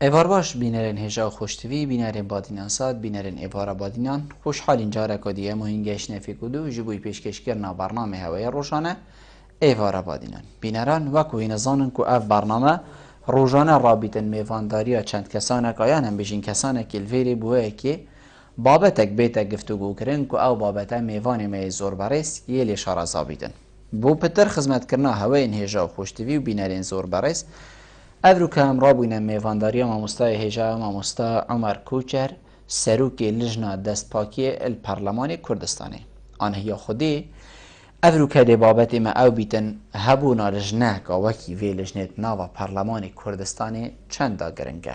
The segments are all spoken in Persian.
ایوار باش بینرین هجا خوشتوی بینرین بادینان ساد بینرین ایوارا بادینان خوشحالین جارا کدیه مهینگش نفی کدو جبوی پیشکش کرنا برنامه هوای روشانه ایوارا بادینان بینران وکو این زانن که اف برنامه روزانه رابطن میوانداریا چند کسانه کایان هم بجین کسانه کلویری بوه که بابتک بیتک گفتگو کرن که او بابتا میوانی می زور برس یه لی شارزا بیدن بو پتر خدمت کرنا هوای این هجا خوشتوی و بینرین زور برس افرو که همراه بودن میوانداری ماموستای هجا ماموستا عمر کوچر سروک لجنه دست پاکی الپارلمان کردستانی آنه یا خودی افرو که دی بابت ما او بیتن هبونا لجنه که وکی وی لجنه ناوا پارلمان کردستانی چند دا گرنگه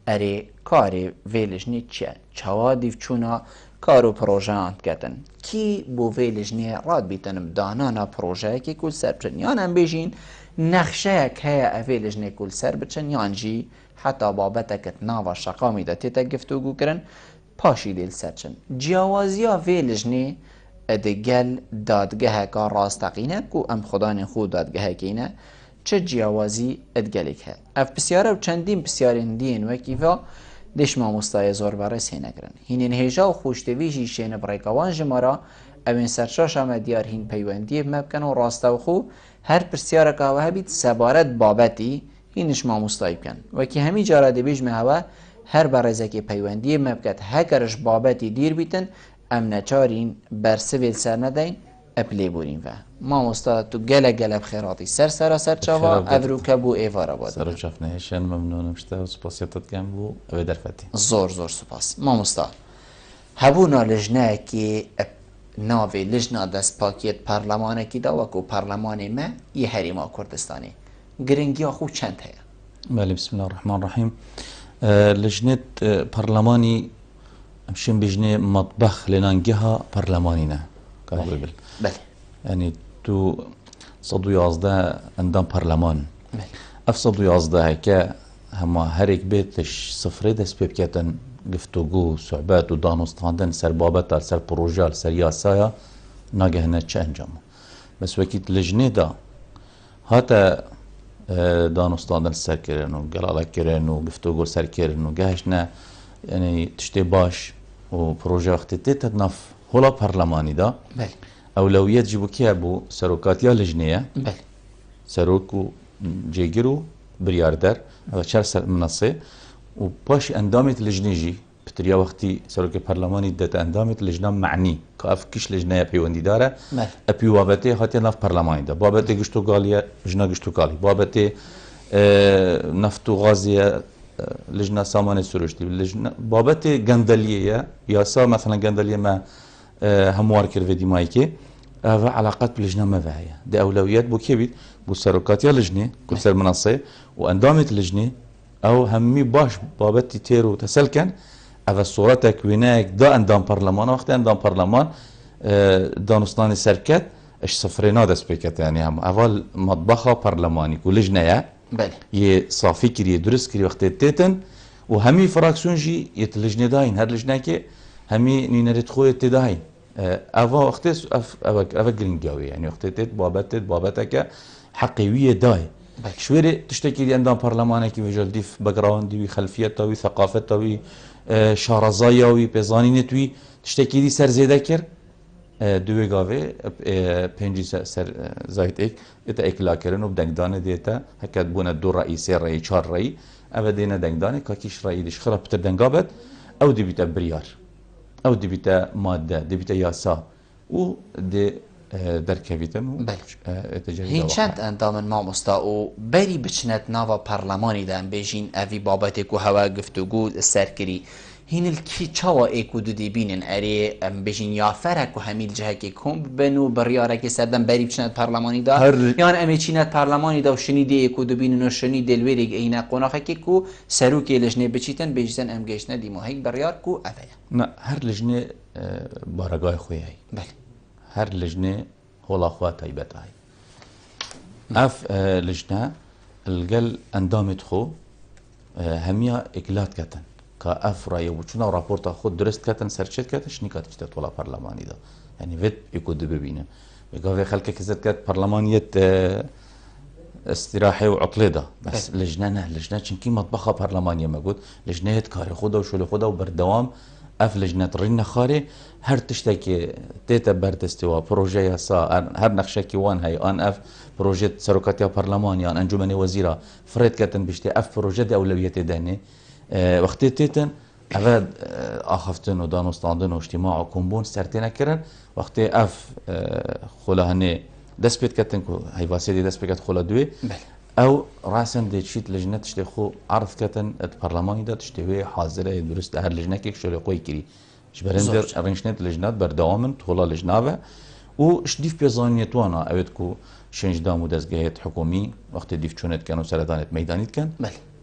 اره کاری وی لجنه چیه چوا دیو چونا کارو پروژه آنت کتن کی بو وی لجنه راد بیتن بدانانا پروژه که کل سر بچن یان هم بیجین نقشه که اوی لجنه کل سر بچن یان جی حتی بابتکت ناوا شقامی دا تیتا گفتگو کرن پاشی دیل سرچن جیاوازیا وی لجنه ادگل دادگه که راستقینه کو ام خدان خود دادگه کینه چه جیاوازی ادگلیک هست اف بسیاره و چندین بسیارین دین وکیفا دش ما مستای زور برس هی نگرن هین هیجا و خوشتویجی شین بریکوان جمارا اوین سرچاش هم دیار هین پیوندی مبکن و راسته و خو هر بسیاره که هوا هبید سبارت بابتی هینش ما مستای بکن وکی همی جارا دی بیج مهوا هر برزه که پیوندی مبکت هکرش بابتی دیر بیتن ام نچارین برسویل سر ندین اپلی بورین و ما مستاد تو گله بخیراتی سر چاوا افرو کبو ایوارا بود سر چاف نهشن ممنونم شته و سپاسیتت گم بو اوی درفتی زور سپاس ما مستاد هبونا لجنه که ناوی لجنه دست پاکیت پارلمانه کی دا وکو پارلمان ما یه هریما کردستانی گرنگی خوب چند هیا بله بسم الله الرحمن الرحیم لجنه پارلمانی امشين بجني مطبخ لنانجها برلمانينا بله يعني تو صدو يازده عندهم برلمان اف صدو يازده هكا هما هريك بيتش صفري دس بيبكاتن گفتگو صحبات و دانستاندن سر بابتا سر پروژال سر یاسایا ناگهنه چه انجام بس وكيت لجنه دا هاتا دانستاندن سر كرن و قلالا كرن و گفتگو سر كرن و گهشنا يعني تشتي باش و پروژه وقتی تیت نف هلا پارلمانی دا بله اولویت جبو کیا بو سروکاتیا لجنه بله سروکو جيجرو برياردر هذا شهر منصه و باش اندامت لجنه جي بتريا وقتي سروك برلماني دت اندامت لجنه معني كاف كيش لجنه بيوندي داره ابي وابته هاتي نف برلماني دا بابته گشتو غاليه لجنه گشتو غالي بابته نفتو غازيه لجنه سامان سروشتي لجنه بابت جندليه ياسا مثلا جندليه ما هموار كرفدي مايكي علاقات باللجنه ما فيها دي اولويات بو كيبيت بو سروكات يا لجنه كل سر منصه واندامت لجنه او همي باش بابت تيرو تسلكن اف صورتك وينك دا اندام برلمان وقت اندام برلمان دانستان سركت اش صفرينا دس بيكت يعني هم اول مطبخه برلماني ولجنه بله يه صافي كري درس كري وقت تيتن وهمي فراكسيون جي يتلجنه داين هر لجنه كي همي نينرت خو يتداين افا وقت افا جرينجاوي يعني وقت تيت بابتك حقيويه داي شويري تشتكي دي عندهم برلمانه كي وجل دي باك دي خلفيته وي ثقافته وي شارزايا وي بيزانينت تشتكي دي سر زيده كر دوی گاوه پنجی سر زایت ایک اتا اکلا کرن و بدنگدانه دیتا هکت بونه دو رئی سه رئی چار رئی او دینه دنگدانه که کش رئی دیش خراب بتر دنگابت او دی بیتا بریار او دی بیتا ماده دی بیتا یاسا و دی درکویتن و هین چند اندامن ما مستا و بری بچنت ناوا پارلمانی دن بیجین اوی بابت کو هوا گفتگو سرکری هین الکی چاوا ایکو دو دی بینن اری بیجین یا فرق و همیل جهه که کم بنو بریاره که سردن بری بچنت پارلمانی دا یان امی چینت پارلمانی دا و شنیده ایکو دو بینن و شنیده الویرگ اینا قناخه که کو سروکی لجنه بچیتن بیجزن ام گشنه دیمو هیک بریار کو اویا نه هر لجنه بارگاه خویه بله هر لجنه هولا خواه تایبت هاي اف لجنه القل اندامت خو هميا اكلات كتن كاف راي وچنا راپورتا خود درست كتن سرچت كتن شنيكات كتت ولا برلماني دا يعني فيت يكود ببينه بقى خلك كزت كت برلمانيت استراحه وعطله ده بس لجنه نه لجنه چنکی مطبخه پارلمانیه مگود لجنه هت کار خدا و شغل خدا و بردوام اف لجنه رین خاره هر تشتکی تیتا بردستوا پروژه یاسا هر نقشه کی وان هی آن اف پروژه سرکاتیا پارلمانی آن انجمن وزیرا فرید کتن بشتی اف پروژه ده اولویت دانه وقتی تیتن اول آخفتن و دانستاندن و اجتماع و کمبون سرتینا کرن وقتی اف خلاهنه دست بيت كتن كو هاي واسيدي دست بيت خلا دوي او راسن دي تشيت لجنه تشتي خو عرض كتن البرلماني دا تشتي حاضره درست هر لجنه كيك شو قوي كري جبرندر ارنشنت لجنات بردوامن خلا لجنه و شديف بيزانيتوانا اويت كو شنج دامو دزگهت حكومي وقت ديف چونت كانوا سردانت ميدانيت كان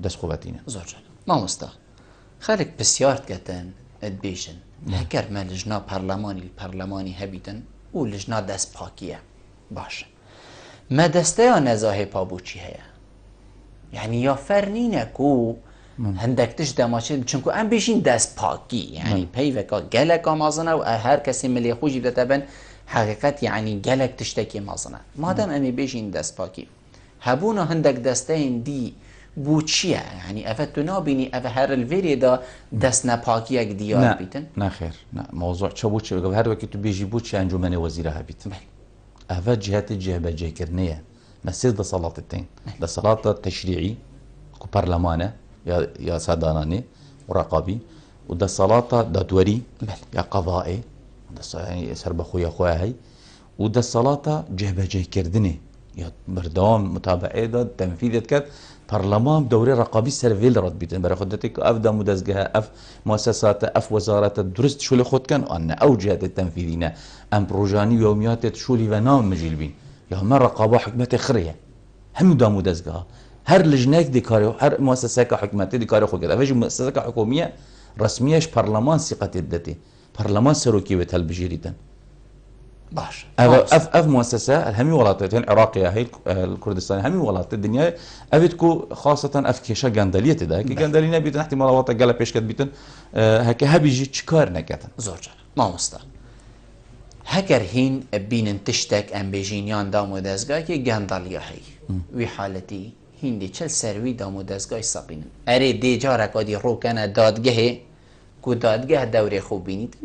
دست خوبتينه زور ما مستا خلق بسيار كتن ادبيشن هكر ما لجنه البرلماني هبيتن و لجنه دست باكيه باش ما دسته یا نزاهه پابو چی هیا یعنی یا فرنینه کو هندک تش دماشه چونکو ام بیشین دست پاکی یعنی پیوکا گلک آمازنه و هر کسی ملی خوشی بده تبن حقیقت یعنی گلک تشتکی مازنه مادم امی بیشین دست پاکی هبونا هندک دسته دی بو چیه یعنی افت تو نابینی اف هر الویری دا دست نپاکی یک دیار بیتن نه خیر نه موضوع چه بو چه هر وقت تو بیجی بو چه انجمن وزیره بیتن أفا جهات الجهة جيكرنية مسير ده صلاة التين ده صلاة التشريعي كو برلمانة يا ساداناني ورقابي وده صلاة ده دوري يا قضائي ده يعني سرب أخويا هاي وده صلاة جهة جيكردني يا بردوام متابعة ده تنفيذ كات برلمان دوري رقابي سيرفيل رد بيتن برا خدتك اف دا مدزجها اف مؤسسات اف وزارات درست شو اللي خد كان ان او جهات التنفيذيين ام بروجاني يوميات شو اللي ونام مجيلبين يا ما رقابه حكمه خريه هم دا مدزجها هر لجناك دي كاريو هر مؤسسه كحكومه دي كاريو خد كده فيجي مؤسسه حكوميه رسميش برلمان ثقه الدتي برلمان سروكي بتهل بجيريتن باش اف مؤسسه الهمي ولاتين العراقيه هي الكردستان همي ولات الدنيا ابيتكو خاصه اف كيشا غانداليه ده كي غاندالينا بيتن تحت ملاوات قال بيش كد بيتن هكا هبيجي تشكار نكتن زوجا ما مستا هكر هين بين تشتك ام بيجينيان دامو دزگاه كي غانداليه هي وي حالتي هندي چل سروي دامو دزگاه ساقين اري دي جارك ادي روكنا دادگه کو دادگه دوره خوب بینید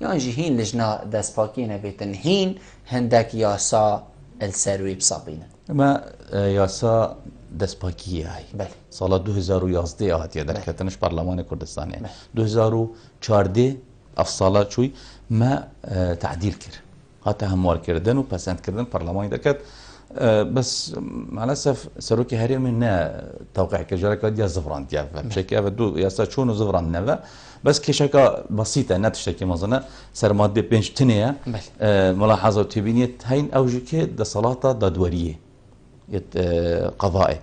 یا هین لجنا دست پاکی نبیتن هین هندک یاسا السروی بسابینه ما یاسا دست پاکی هاي بله سال 2011 هاتیه در کتنش پارلمان کردستانه 2014 افصاله چوی ما تعدیل کرد هاته هموار کردن و پسند کردن پارلمانی درکت بس مع الاسف سروكي هري من توقيع كجارك ديال زفران ديال بشكل دو ياسا شونو زفران نفا بس كشكا بسيطه نتشتكي مزنا سر ماده بنش تنيه ملاحظه وتبينيه هين اوجكي د صلاته دوريه قضائي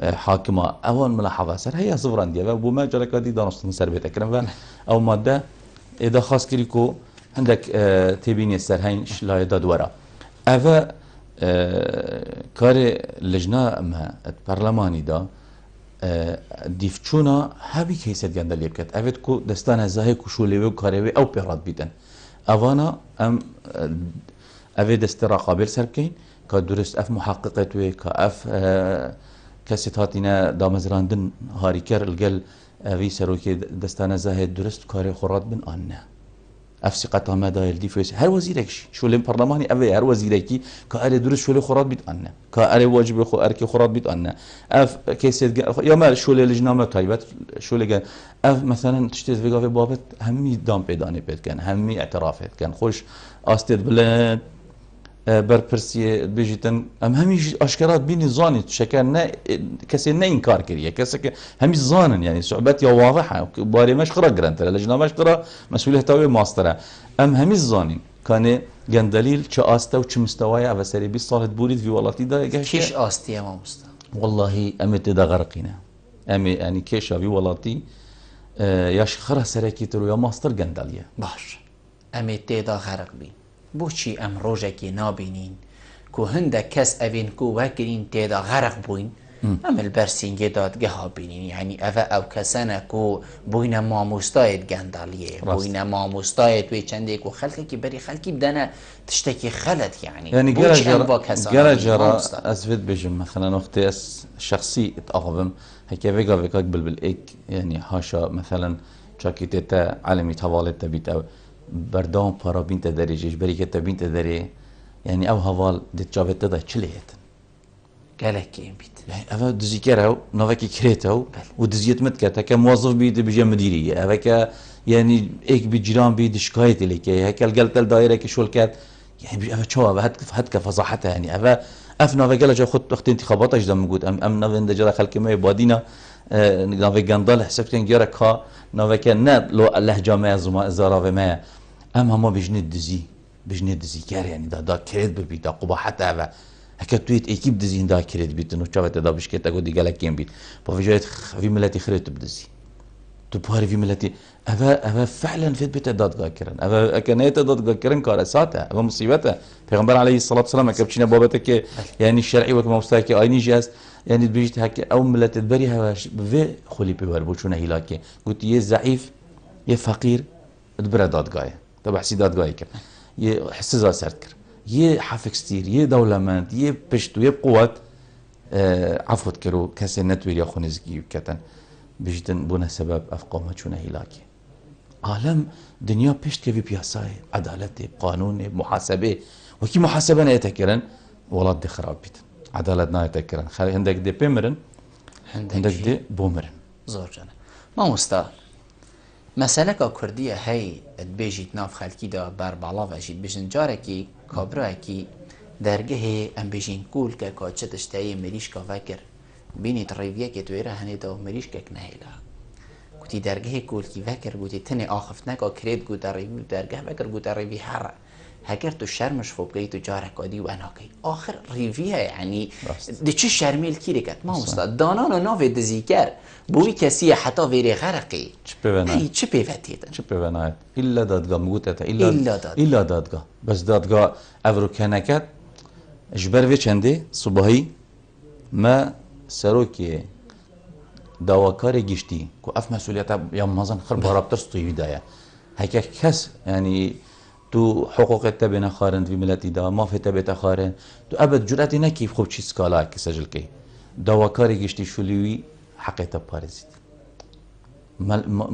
حاكمه اول ملاحظه سر هي زفران ديال وما جارك دي دانستن سر بيت اكرم او ماده اذا خاص كريكو عندك تبينيه سر هين لا دورا افا کار لجنه ما برلمانی دا دیفچونا هبی کیسه گندلی بکت اوید کو دستان زاهی کو شولیو کاروی او پیرات بیدن اوانا ام اوید دست رقابل سرکین که درست اف محققت وی که اف کسی هاتینا دامزراندن هاریکر الگل اوی سروکی دستان زاهی درست کاری خورات بن آنه افسقة ما دايل دي فيس هر وزيرك شو اللي برلماني ابي هر وزيرك كاري درس شو اللي خرات بيت انا كاري واجب خو اركي خرات بيت انا اف كيسيت يا ما شو اللي لجنه طيبت شو اللي اف مثلا تشتي في بابت همي دام بيداني بيت كان همي اعترافات كان خوش استد بلاد برپرسی بیجتن همین اشکالات بینی زانید شکر نه کسی نه انکار کریه کسی که همین زانن یعنی صعوبت یا واضحه باری مش خرا گرانتره لجنه مش خرا مسئولیت تاوی ماستره همین زانین کانه گندلیل چه آسته و چه مستوای اوسری 20 سال بورید فی ولاتی دا کیش آستی ما مست والله امت دا غرقینه یعنی کیش فی ولاتی یاش خرا سرکی ترو یا ماستر گندلیه باش امت دا غرق بین بوچی ام روزکی نابینین کو هنده کس اوین کو وکرین تیدا غرق بوین ام البرسینگ دادگه ها بینین یعنی او کسانه کو بوین ماموستایت گندالیه بوین ماموستایت وی چنده کو خلقی که بری خلقی بدنه تشتکی خلط يعني جرى جرى أثبت بجم مثلا وقت شخصي اتأغبم هكا فيجا فيجا بالإيك يعني هاشا مثلا شاكي تتا عالمي توالت تبيت أو بردام بارا بنت داري جيش بريكة بنت داري يعني أو هوال ديت جابت تدا چليت قالك كيم بيت يعني أفا دزي كراو نوفاكي كريتو ودزيت متكت هكا موظف بيد بجا مديرية هكا يعني إيك بجيران بيد شكاية لك هكا القلت الدائرة كشول كات يعني أفا شو أفا هتك فصاحتها يعني أفا أفنا فقال جا خد وقت انتخابات أجدا موجود أم نافن دجلا خلك ما يبادينا نافي جندال حسبت إن جرك ها نافي كان نا لو اللهجة ما زما زارا ما هم بجند دزي كار يعني دا كريد ببي دا قباحتها أفا هكا تويت اكيب دزين دا كريد بيت انو شافت دا بشكيتا قد قالك كيم بيت بفجايت في ملاتي خريت بدزي تبهاري في ملاتي أفا فعلا في بيت داد كرن أفا كانت داد كرن كارثاتها أفا مصيبتها پیغمبر عليه الصلاة والسلام كبشنا بابتك يعني الشرعي وكما مستاك ايني جاز يعني بيجت هكا او ملات تبري هواش بفي خلي بيور بوشونه هلاكي قلت يه ضعيف يه فقير دبر دادگاه طب حسي دادگاه كر يه حسزا سرد كر يه حافظ كتير يه دولمند يه بشتو يه بقوات عفوت كرو كسي نتوير يا خونزكي وكتن بجدن بنا سبب افقامه شونه هلاكي عالم دنيا بيشت كيفي بياساي عدالة قانون محاسبة وكي محاسبة نيتكرن ولاد دي خراب بيت عدالة نيتكرن خلي عندك دي بيمرن عندك دي بومرن زور جانا ما مستا مسألة كردية هاي تبيجي تناف خلقي دا بربعلا وجيت بيجن جاركي كابراكي درجه ام بيجين كول كاكاتشة تشتاي مريش كافاكر بيني تريفيا كتويرا هني دا مريش كاك نهيلا قوتي درجه كول كي فاكر قوتي تني آخفتناك كريد قوت ريفي درجه فاكر قوت ريفي حرة هكر تو شرمش فوق جاي تو جارك ودي وانا كي آخر ريفيها يعني دي چه شرميل كيري كات ما مستعد دانانا نافي دزيكر بوي كسي حتى فيري غرقي اي چه بيفتيتن چه بيفتيتن إلا دادگاه مگوتتا إلا دادگاه بس دادگاه افرو كانكات اجبر في چنده صبحي ما سروكي دواكاري گشتي كو اف مسؤوليتا يا مازن خر برابطر ستوي دايا هكا كس يعني تو حقوق تبنا خارند في ملتي دا ما في تبتا خارن تو ابد جرأتي نكيف خوب شي سكالا كي سجل كي دواكاري گشتي شوليوي حقيقه بارزيت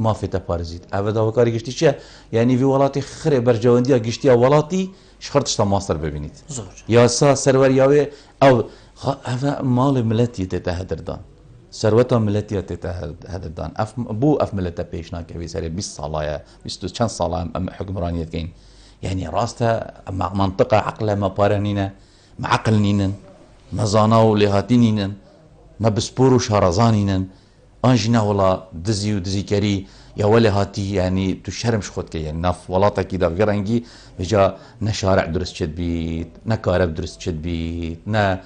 ما في تبارزيت ابد دواكاري گشتي چه يعني في ولاتي خري برجوانديا گشتي ولاتي شخرتش ماستر ببينيت زور يا سا سرور ياوي او هذا مال ملتي تتهدردان ثروت ملتي تتهدردان اف ملتا بيشنا كبي سري 20 صاله 20 كان صاله حكمرانيه كاين يعني راستا منطقه عقله ما بارنينا ما عقلنينا ما زاناو لهاتينينا ما بسبورو شارزانينا انجنا ولا دزي ودزي كري يا ولا هاتي يعني تشرمش خود يعني ناف ولاتا كده غيرنجي بجا نشارع درست شد بيت نكارب درست شد بيت نا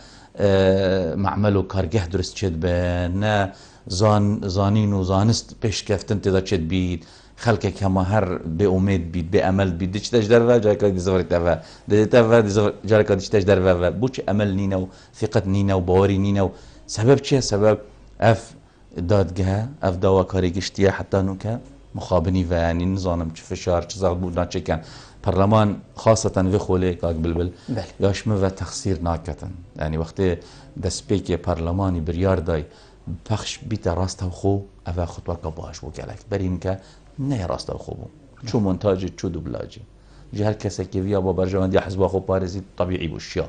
معملو كارگه درست شد بن نا زانين وزانست پیش کفتن تدا شد بيت خلق كما هر بأمید بيت بأمل بيت ديش تاج دروا جاك دي زوري تفا دي تفا دي جاك ديش تاج دروا بوش امل نينا وثقة نينا وباوري نينا سبب چه سبب اف دادگاه اف دواکاری گشتیه حتی نوکه مخابنی و یعنی نظانم چه فشار چه زغل بودن چه کن پرلمان خاصة في خوله كاك بلبل ياشمه و تخصير ناكتن يعني وقت دسبيك برلماني بريار داي بخش بيتا راستا وخو افا خطوة كباش وكالك برينك نه راستا وخو شو منتاجي شو دوبلاجي جهل كسا كيفيا بابا جوان دي حزبا خو بارزي طبيعي بوشيا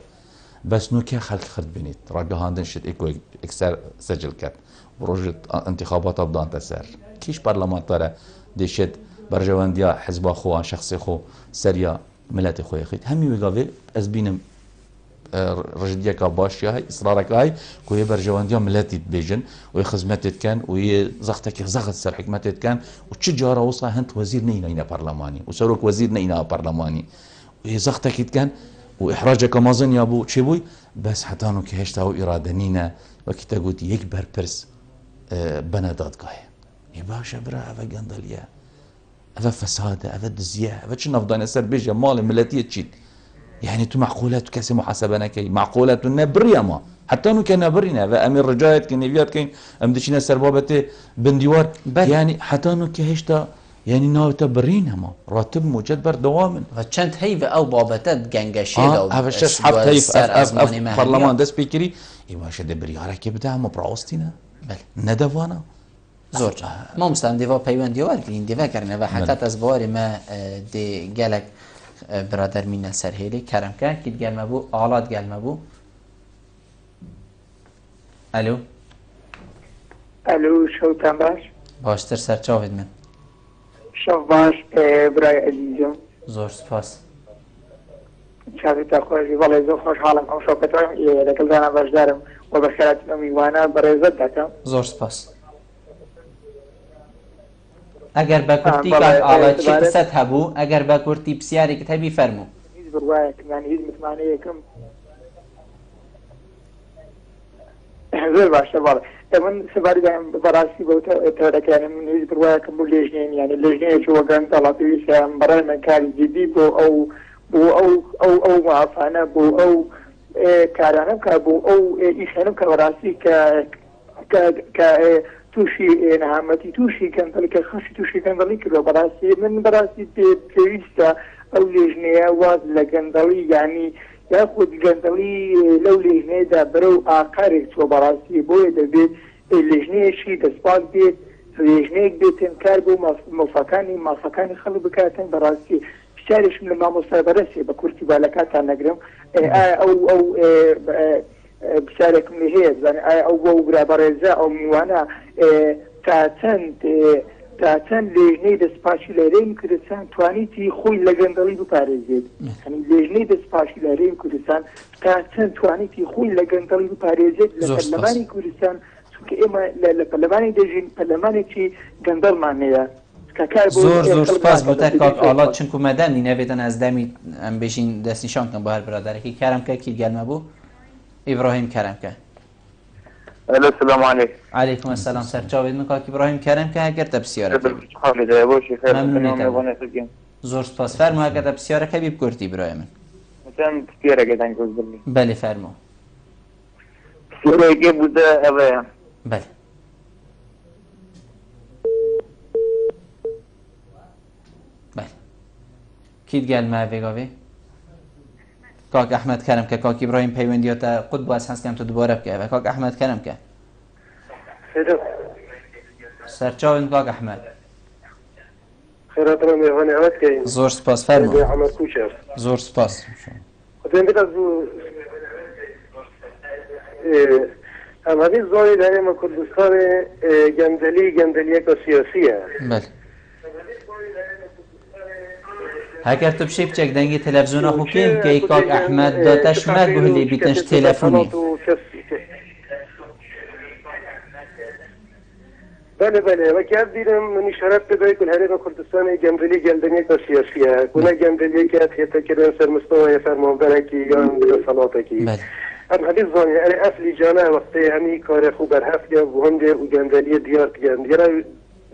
بس نوكا خلق خرد بنيت راقا هاندن شد ايكو اكسر سجل كات بروجة انتخابات بدان تسر كيش برلمان ترى دي شد برجوانديا حزب خو شخصي خو سريا ملاتي خو يخيت همي وقافي از بينم رجديا كباش هاي اصرارك هاي كو برجوانديا ملاتي بيجن وخدمتت كان وهي زختك زغت سر حكمتت كان وتشجاره وصا هنت وزير نينا برلماني وسروك وزير نينا برلماني وهي زختك كان واحراجك مازن يا ابو تشيبوي بس حتى انه كهشتاو اراده نينا وكي تقول يكبر برس بنا دادگاه يا باشا برا افا قندليا افا فساد افا دزيا افا شنو افضل سر بيجا مال ملاتيه تشيد يعني تو معقولة تو كسي محاسبة نكي معقولة تو نبري أما حتى انه كان نبرينا وامير رجايت كنيفيات كين امدشينا سربابته بنديوار يعني حتى انه كهشتا يعني ناوتا برينا ما راتب موجد بر دوام و چند هیو او بابتت گنگشیل او هذا الشيء حب تيف اف برلمان دس بيكري يواش دبريارا كي بدا ما براوستينا بله ندوانا زور ما مستند دیوا پیوند دیوار کردین دیوا کردن و حتی از بار ما دی گلک برادر مینه سرهیلی کرم کرد که گلمه بو آلات گلمه بو الو الو شوتان باش باشتر سرچاوید من شو باش برای عزیزم زور سپاس چاوی تا خوشی والله زور خوش حالم هم شوکتایم لکل دانا باش دارم و بخیرات امیوانا برای زد داتم زور سپاس اگر با کرتی که آلات چی قصت هبو اگر با کرتی بسیاری که تبی فرمو هیچ بروايك يعني هيز متمانية كم زي باشا والله من سباري دايم براسي بوتا تودك يعني من هيز بروايك مو ليجنين يعني ليجنين شو وقان طلعتي سام براي من كاري جديد بو معفانا بو او كارانم كابو او إيشانم كبراسي ك توشي نعمتي توشي كان ذلك خشي توشي كان ذلك براسي من براسي بيستا او لجنه واز لجندلي يعني ياخذ جندلي لو لجنه دا برو اقارك تو براسي بو دبي لجنه شي دسبال بيت لجنه بيت كاربو مفكاني خلو بكاتن براسي بشارش من ما مصابرسي بكرتي بالكات نقرم او بشارك من هي يعني او برابرزا او ميوانا تاتن لجنه دسپاشی لریم کردستان توانیتی خوی لگندلی بپارێزێت یعنی لجنه دسپاشی لریم کردستان تاتن توانیتی خوی لگندلی بپارێزێت لە پەرلەمانی کوردستان چونکە ئێمە لە پەرلەمانی دەژین پەرلەمانێکی گەندەڵمان هەیە زۆر سپاس بۆ تا کاک ئاڵات چونکو مەدەمی نەبێتن ئەس دەمی ئەم بێژین دەستنیشان کەم بۆ هەر برادەرێکی کارمکە کیرگەلمە بوو ئیبراهیم کارمکە السلام عليكم. عليكم السلام سرچاوید من کاک ابراهیم کرم که اگر تبسیاره ممنونیتم زور سپاس فرمو اگر تبسیاره که بیب کرتی ابراهیم مثلا بسیاره گدن گذبلی بله فرمو بسیاره که بوده اوه بله بله کید گل معوی گاوی کاک احمد کرم که کاک ابراهیم پیوندیات قد باز هست کم تو دوباره بکه و کاک احمد کرم که سرچاوین کاک احمد خیرات رو میوانی عمد که زور سپاس فرمو احمد کوچر زور سپاس خودم بیت از همه زوری داریم کردستان گندلی یک سیاسیه بله اگر تو بشی بچک دنگی تلفزیون خوکیم که کاک احمد داتش مگوهلی بیتنش تلفونی بله و که دیدم من اشارت بدای کل حریم کردستان گندلی گلدنی سیاسیه کنه گندلی که اتیتا کردن سر مستوى فرمانبرکی یا صلاتکی ام حدیث زانی اری اصلی جانه وقتی همی کار خوب برهفت یا بهنده و گندلی دیار کردن دیارا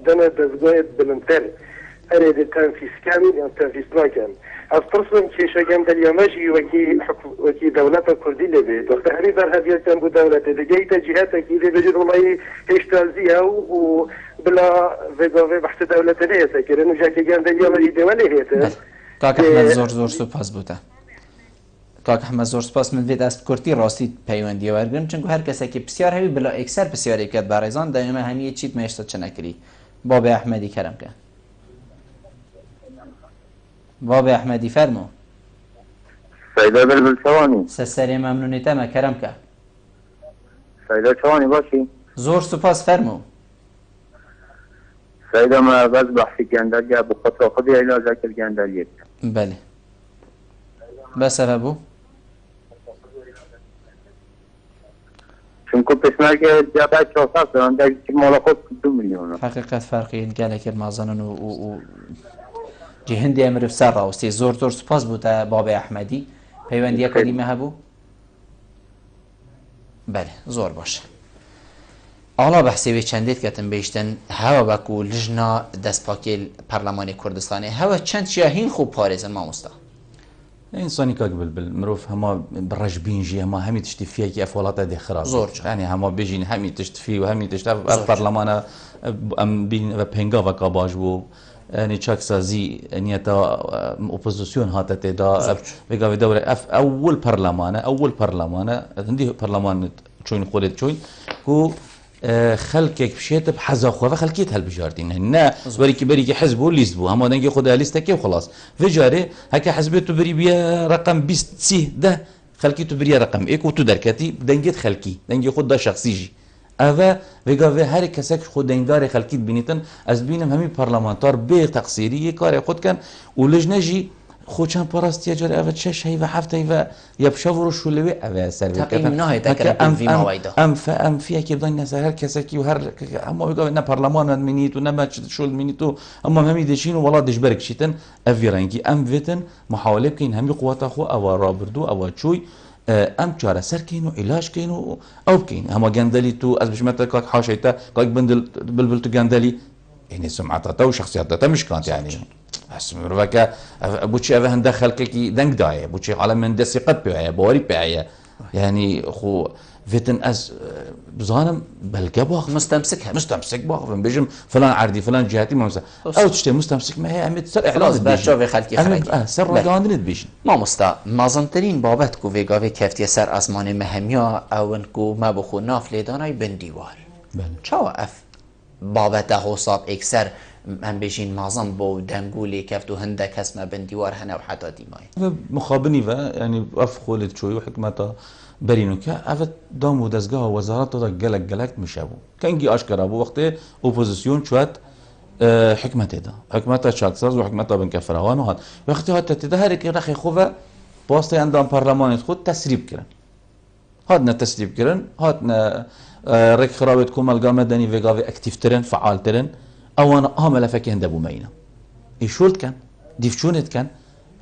دنه دزگاه بلندتر اری ده تنفیز کن یا تنفیز نکن از پرسم که شاگم دلیامجی وکی دولت کردی لبید وقتی همی برهفیتن بود دولت دیگه ایتا جهت اکیده بجد والله هشتازیه و بلا وگاوه بحث دولت لیسه کرن و جاکی گم دلیامجی دوله هیته کاک احمد زور سپاس بوده کاک احمد زور سپاس من وید است کرتی راستی پیوندی ورگرم چونکه هر کسی که بسیار همی بلا اکثر بسیاری کد برایزان دائما همی چیت میشتا چنکری باب احمدی کرم که باب احمدی فرمو سیده بلبل شوانی سسری ممنونیتم کرم که سیده شوانی باشی زور سپاس فرمو سیده ما بس بحثی گندلی بخطر خودی علاجه کل گندلیت بله بسببو چونکو پسمرگ جابه 400 دارن در مالا خود 2 میلیون حقیقت فرقی این گله که مازنن و جهندی امر بسر راوستی زور سپاس بوده باب احمدی پیوندی کدیمه هبو بله زور باشه حالا بحثی به چندیت کتن بیشتن هوا بکو لجنا دست پاکیل پارلمان کردستانی هوا چند شاهین خوب پارزن ما مستا انسانی که قبل مروف هما برج بینجی هما همی تشتی فیه که افولات ده خراب زور یعنی هما بيجين همی تشت فی و همی تشت برلمان ام بین و پنگا و کاباج بو يعني تشاك سازي نيتا اوبوزيسيون هاتت دا بقى دوره اول برلمان عندي برلمان شوين خولت شوين كو خلكك بشيت بحزا خو خلكيت هالبجاردين هنا بريكي حزبوا ليزبو هم دنجي خدها ليستك وخلاص فجاري هكا حزبته بري بيا رقم 20 سي ده خلكيته بري رقم ايك وتو دركتي دنجيت خلكي دنجي خد ده شخصيجي اوا وگاوه هر کسک خود انگار خلکیت بینیتن از بینم همی پارلمانتار به تقصیری کار خود کن و لجنجی خوچان پراستی جار اوا چش هی و هفته هی و یبشورو شلوی اوا سر تقییم نه تکرم فی موعده ام فيها كي بدنا نسال هر كسكي وهر اما بيقول ان برلمان منيت ونما شو منيتو اما هم يدشين والله دجبرك شيتن افيرانكي ام فيتن محاوله كاين هم قوات اخو او رابردو او تشوي ام چاره سر کینو علاج کینو او کین هما گندلی تو از بشمت کاک حاشیتا کاک بندل بلبل تو گندلی يعني سمعتها وشخصيتها مش كانت يعني بس مرفكا بوتشي افا هندخل كي دنك داي بوتشي على من دسي قد بيعيا بوري بيعيا يعني خو فيتن از بزانم بلقى باخ مستمسك باخ بيجم فلان عردي فلان جهتي ما او تشتي مستمسك ما هي عمد سر اعلان باشا خلقي خرجي سر رقاندنت بيجن ما مستا مازنترين بابت کو وگاوی کفتی سر اسمان مهمیا او انکو ما بخو ناف لیدانای بندیوار چاو اف بابت حساب اکثر من بيجين معظم بو دنگولي كفتو هندك اسمه بنديوار هنا وحتى ديماي مخابني يعني افخولت شوي وحكمتها برينو كا افت دام ودزگاه وزارت دا گلک مشابو كانجي اشكر ابو وقت اوبوزيسيون شوات حكمتها شاكساز وحكمتها بن كفروان وهذا وقت هات تدهرك رخي خوفا بوستي عندهم برلمان خود تسريب كرن هادنا تسريب كرن هاتنا رك خرابت كومال مدني فيغافي اكتيف ترن فعال ترن او انا عامله فكين دبو مينا يشولت كان ديفشونت كان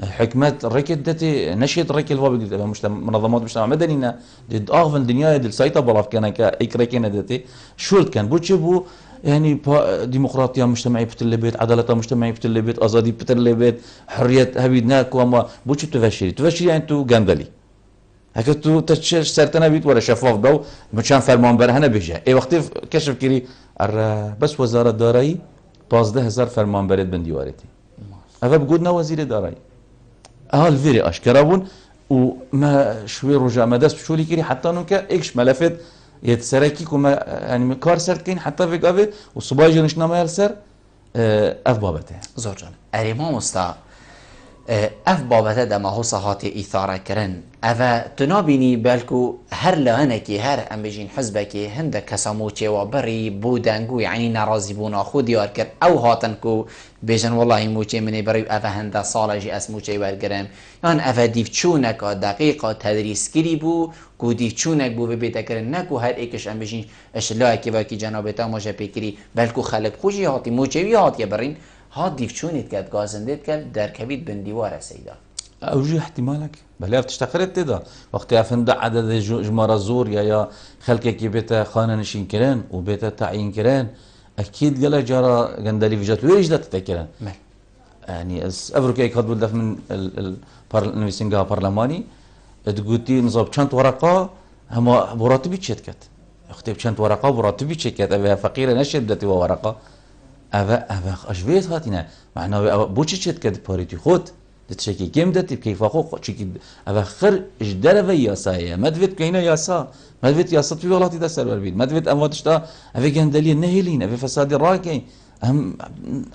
حكمت ركت دتي نشيت ركل الوابق منظمات مجتمع مدني ضد اغفل الدنيا دي السيطه بلاف كان اكريكنا دتي شولت كان بوتشبو يعني ديمقراطيه مجتمعيه بتلبيت عداله مجتمعيه بتلبيت ازادي بتلبيت حريه هبيدناك وما بوتش تفشري يعني تو غاندلي هكا تو تشش سرتنا بيت ولا شفاف دو مشان فرمان بر هنا بيجا اي وقت كشف كري بس وزاره دارایی 15000 فرمان برد بندیوارتی اول بقولنا وزير دارایی اهل فيري اشكرابون وما شوي رجع مدرس بشولي كري حتى نوكا ايش ملفت يتسركي كما يعني كار سرت كين حتى في قافي وصباجي نشنا ما يلسر اف بابته زوجان اريما مستا اف بابته دما هو صحات اثاره کرن اوا تنابيني بالكو هر لانكي هر ام بيجين حزبكي هند كساموچي وبري بودنگو يعني ناراضي بونا خود يار كر او هاتنكو بيجن والله موچي مني بري اوا هند صالجي اسموچي ورگرم يعني اوا ديفچونك دقيقه تدريس كري بو کو ديفچونك بو بيتكرن نكو هر ايكش ام بيجين اشلاكي واكي جنابتا موجه بكري بالكو خلق خوشي هاتي موچي هاتي برين هات ديفچونيت كات غازندت كات دركبيت بنديوار سيدا اوجي احتمالك بلا تشتغلت تدا وقت افند عدد جمارة زور يا خلقك بيتا خانه نشين كران وبيتا تعيين كران اكيد قال جرى غندلي فيجات ويش تتكران يعني افريقيا كاتبوا دف من النيسنجا برلماني تقولتي نظام كانت ورقه هما براتبي تشتكت اختي كانت ورقه براتبي تشتكت ابي فقيره نشدت ورقه ابا اشويت هاتينا معناه بوتش تشتكت باريتي خود تشكي كم دتي كيف اخو تشكي اخر اجدر في ياسايا مدفت كاينه ياسا مدفت ياسا في ولاتي دسر بالبيت مدفت امواتشتا افي جندلي نهيلين افي فساد راكي هم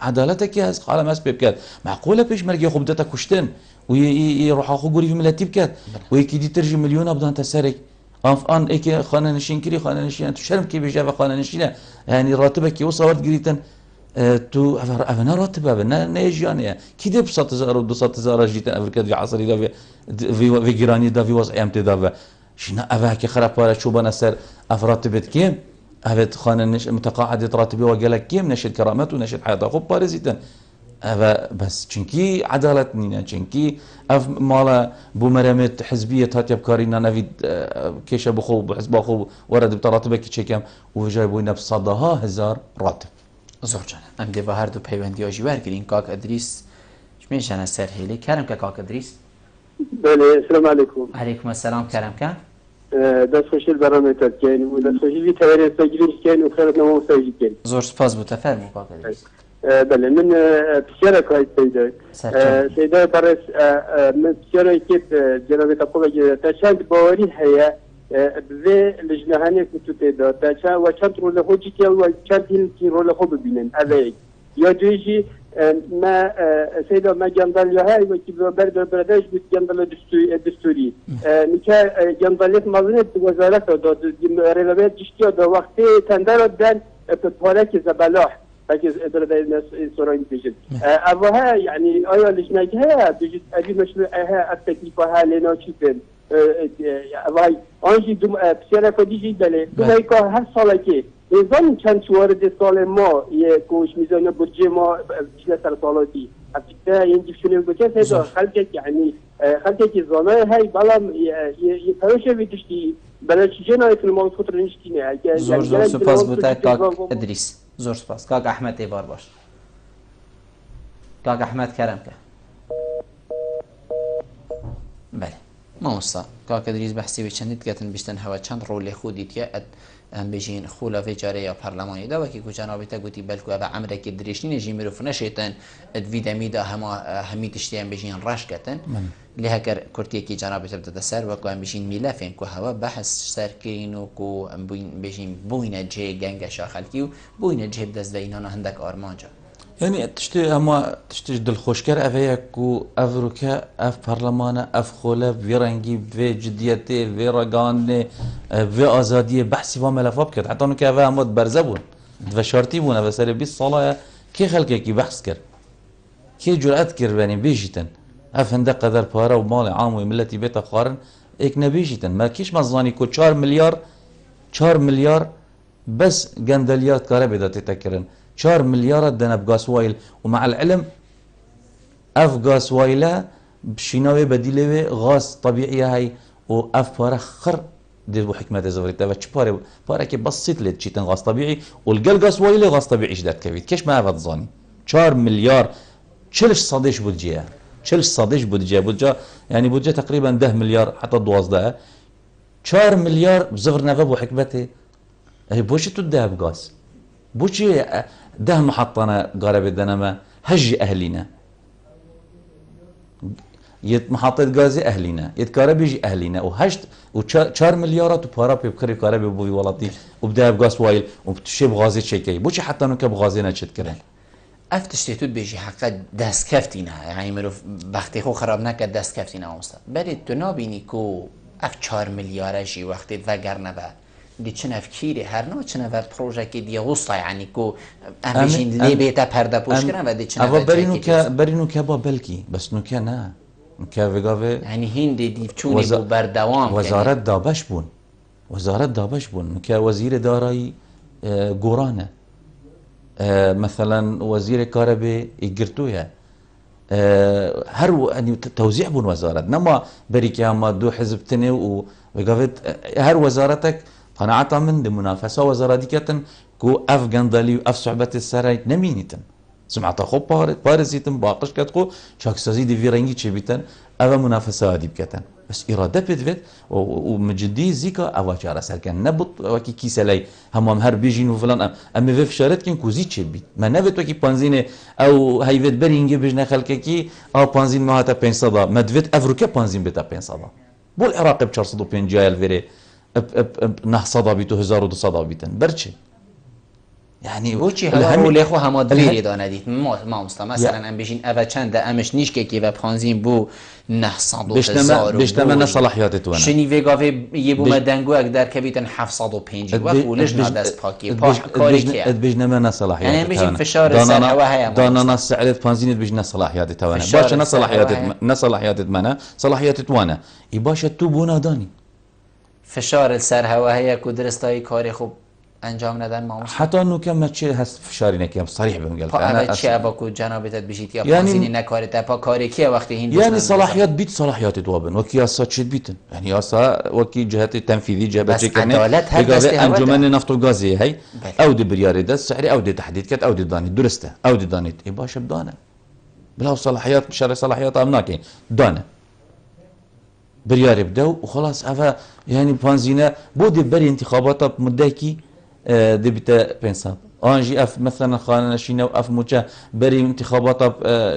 عدالتك يا قال ما اسبب معقوله بيش مرقي خبدتك كشتن ويروح اخو قولي في ملاتي بكات ويكيدي ترجم مليون ابدان تسرك ان ايك خانه نشين كري خانه نشين تشرم كي بيجا خانه نشين يعني راتبك وصورت قريتن تو افنا راتب افنا نيجانيا كده ب 100000 و 200000 جيت افريقيا في عصري ده في جيراني ده في وضع امتى ده شنا افاك خرب ولا شو بنا سر افراتبت كيم افت خانه نش متقاعده راتبي وقالك كيم نشد كرامات ونشد حياته خب بارزيتن افا بس چنكي عدالتني چنكي اف مالا بومرمت حزبيه هاتي بكارينا نفيد كيش بخو بحزب اخو ورد بتراتبك تشيكم وجايبوا لنا بصدها 1000 راتب زوجان ام دي هر دو پیوندی اجوار گرین کاک ادریس چمن شنا سر هلی کردم که کاک ادریس بله السلام علیکم. علیکم السلام کرم که دست خوشی برنامه‌تان کنیم و دست خوشی توانید تجربه کنیم و خیرت نمو مساجد کنیم. زور سپاس بو تفرمو کاک ادریس. بله من بسیار کاری سیدا برای من بسیار که جناب تقوی تا چند باوری هیا به لجنهانی کتوته داد تا و چند رول خوبی که و چند این رول خوب ببینن اولی یا دویجی ما سیدا ما جندال های و کی برداشت بود جندال دستوری میشه جندالیت مازنه وزارت داد رلوات جشتی داد وقتی تندر دادن پاره که زباله اگه اداره سورانی بيجي ابوها يعني ايوه لجنه هي بيجي ابي مشروعها التكليفها لنا شيء واي انجي دوم بسيره كديجي بله دومای که هر سال که نظام چند وارد سال ما یه کوش میزانه بودجه ما بیشتر سال سالاتی حتی این دیشونه بودجه هست خالص يعني خالص که زمان هاي بالام یه پروژه بیشتری برای جنایت فی الموضوع نشتینه زور سپاس بوده کاک ادریس. زور سپاس. کاک احمد ایوار باش. کاک احمد کرم که بله ما مستا کاک ادریس بحثی به چندید گتن بیشتن هوا چند رول خودی که ام بجین خولا في جارية برلماني دا وكي كجانب تقولي بلكو أبا عمرك دريشني نجي مروف نشيتن ادفيدا ميدا همي تشتيان بجين راش كتن لها كرتيه كي جانب تبدأ سر وكو ام بجين ملافين كو هوا بحث سر كينو كو ام بجين بوينة جي جنگ شاخلكيو بوينة جي بدز دينانا هندك آرمانجا يعني تشتي هما تشتي دل خوشكر أفيا كو أفروكا أف برلمان أف خوله في رنگي في جديته في رقانه في آزادية بحثي وملفات كده حتى إنه كأفا هم برزبون دفشارتي بونا بس اللي بيس صلاة كي خلقه كي بحث كر كي جرأت كر بني بيجيتن أف هندق قدر بارا ومال عام وملتي بيت قارن إك نبيجيتن ما كيش مزاني كو 4 مليار بس جندليات كهرباء ده تتكرن 4 مليار دنب غاز وايل ومع العلم اف غاز وايله بشيناوي بديله غاز طبيعي هاي واف بارا خر دي حكمه زوريتا باش بارا كي بسيط لي تشيتن غاز طبيعي والقل غاز وايله غاز طبيعي شدات كبيت كيش ما ظاني 4 مليار تشلش صديش بودجيه تشلش صديش بودجه يعني بودجه تقريبا 10 مليار حتى 12 4 مليار بزغر نفب وحكمته هي بوش تدهب غاز بوشي ده محطنا قارب الدنما هج أهلنا يت محطة غازي أهلنا يت كهرباء أهلنا وهشت و4 مليارات وبارا بكري كهرباء بوي ولاتي وبدأ بغاز وايل وبتشي بغازي شيكي بوشي حتى نو كبغازي نشد كرن افتشتيتو بيجي حقا دست كفتينا يعني مروف وقتی خو خراب نکرد دست کفتینا مستد برید تو نابینی کو اف 4 مليارجي وقتی وگر نبا دي چنف كيري هر نوع چنف پروژه که دیگه غصه يعني کو امشين لي بيتا پرده پوش کردن و دي چنف برينو که با بلكي بس نو که نه که وگاوه يعني هند دي چوني بو بردوام وزارت دابش بون که وزير دارایی گورانه مثلا وزير كهرباء يقرتوها هر يعني توزيع بون وزارات نما بريكا ما دو حزب تني وقفت هر وزارتك قناعتها من دي منافسه وزاراتي كتن كو اف قندلي واف صعبه السراي نمينتن سمعت خو بارزيتن باقش كتقو شاكسازي دي فيرنجي تشبيتن اف منافسه هذه بكتن بس اراده بتفت ومجدي زيكا اواجار سكن نبط وكي كيسلي هم هر بيجين وفلان اما في فشارت كن كوزي تشبي ما نبت وكي بنزين او هيفت برينج بجنا خلككي او بنزين ما هتا 500 مدفت افريكا بنزين بتا 500 بو العراق ب 450 جايل فيري نحصد بيتو 1200 بيتن برشي يعني وچی هوا ولی خو هم دویری دانه دید ما مستم مثلا ام بيجين اوا چند امش نیش که و پانزین بو 900 بيشتمن صلاحيات تونا شنی وگاوی یه بو مدنگو اقدر کبیتن 750 و فولش نادس پاکی پاش کاری که بيجنا صلاحيات يعني بيجين فشار سر هوا هيا دانا سعرت بنزين بيجنا صلاحيات تونا باش صلاحيات منا صلاحيات تونا يباشا توبونا داني فشار سر هوا هيا کو درستای کاری خوب انجام ندن ما حتى انه كم تشي هست فشاري نكيم صريح بمقال انا اشي اباكو جنابتت بيجيت يا يعني نكارت ابا كاري كي وقت هند يعني صلاحيات بيت صلاحيات توابن وكي اساتشت بيتن يعني ياسا وكي جهات التنفيذي جابت كان انجمن نفط وغازي هي او دي برياري ده سعري او دي تحديد كت او دي داني درسته او دي دانيت يباش بدانه بلا صلاحيات بشري صلاحيات امناكي دانه بريار يبداو وخلاص هذا يعني بانزينا بودي بري انتخابات مداكي دبتا بنساب انجي اف مثلا خانه شينا اف موجه بري انتخابات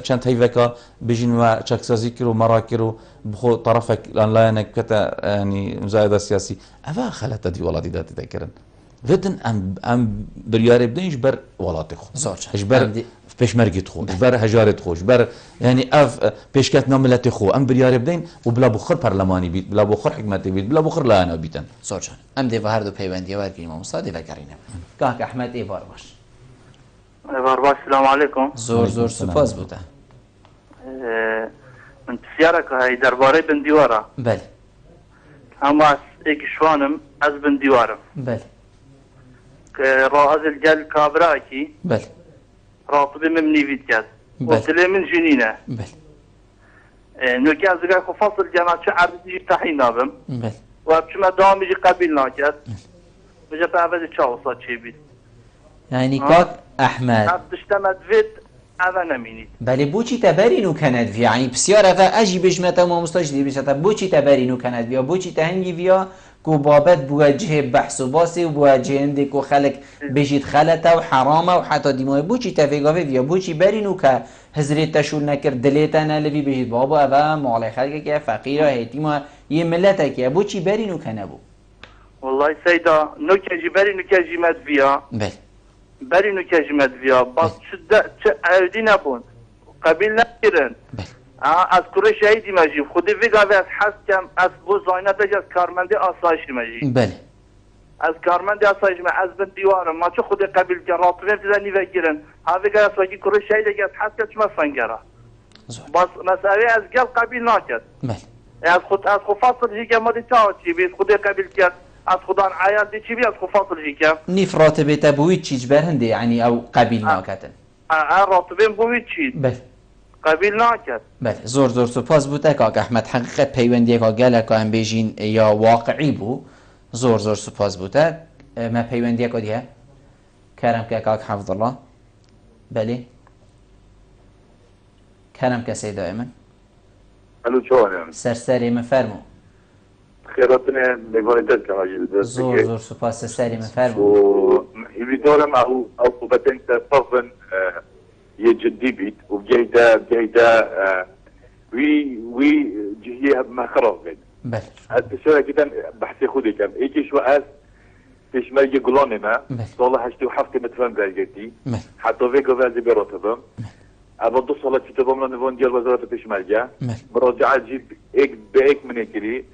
كانت هيفكا بيجين ما تشاكسازي كيلو مراكيرو بخو طرفك لاين كتا يعني مزايده سياسي هذا خلت دي والله دي تذكرن فتن ام بريار يبدا يجبر ولاتي خو يجبر بيشمركي تخو جبر هجارة تخو جبر يعني اف بيشكات ناملتي خو ام بريار بدين وبلا بخر برلماني بيت بلا بخر حكمتي بيت بلا بخر لا انا بيتن زورجان ام دي هردو پیوندی ورگی ما مصادی وکرینه کاک احمد ایوار باش ایوار باش السلام علیکم زور سپاس بوده من تسيارك هاي درباري بنديوارا بله اما ايك شوانم از بنديوارا بله راز الجل كابراكي بله راتبي ممني فيدكات بله. وتلي من جنينه بله نوكي از غاكو فصل جماعة شعر يجي تحين نابم بله وابشما دام يجي قبيل ناكات بجا بعبد تشاو صاد شي بيت يعني كاك احمد ابتشتمت فيت هذا نمينيت بله بوچی تبرینو کند ویا یعنی بسیار افا اجی بشمتا ما مستاش دی بشتا بوچی تبرینو کند ویا بوچی تهنگی ویا کو بابت بوجه بحث و باسی و بوجه هنده کو خلق بجید خلطه و حرامه و حتی دیمای بوچی تفیگاوه ویا بوچی برینو که هزریت تشول نکر دلیتا نلوی بجید بابا افا مالی خلقه که فقیره هیتیما یه ملته که بوچی برینو کنه بو والله سيدا نوكي بري نوكي مد فيها بله بري نوكي مد فيها بس شدة عودين أبون قبيل نكرن از كل شيء دي ماجي خودي في قاعد حس كم از بو زاينة تجس كارمندي آسايش ماجي بله از كارمندي آسايش ما از بن ديوارم ما شو خودي قبيل كراتبين تزني فكرن هذا قاعد سواجي كل شيء تجس حس كم ما سنجرا بس مسألة از قل قبيل ناكد بله از خود فاصل هيك ما دي تاوتي بيت خودي قبيل كد از خودان عيال دي چی از خود فاصل هيك نيف راتبه تبويت چيج برهنده يعني او قبيل ناكتن راتبين بويت چی بله قبیل نکرد. بله زور سپاس بوده که احمد حقیقت پیوندی که گله که هم بیجین یا واقعی بو زور سپاس بوده ما پیوندی که دیه کرم که حفظ الله بله کرم که سیدا ایمن الو شلونم سرسری مفرمو خيراتنا لقونتك كما زور سپاس سرسری مفرمو ويدورم او قوبتين تفضل يجدي بيت وبجيدا وي جهيه ما خرب بيت بله الشيء كده بحثي خودي كم ايش وقاس فيش ما يجي قلوني ما والله هشتي وحفتي متفهم بالجدي حتى فيكو فازي بيروتبم ابدو صلاه تبم لنا فون ديال وزاره البشماليه مراجعه جيب اك باك من كلي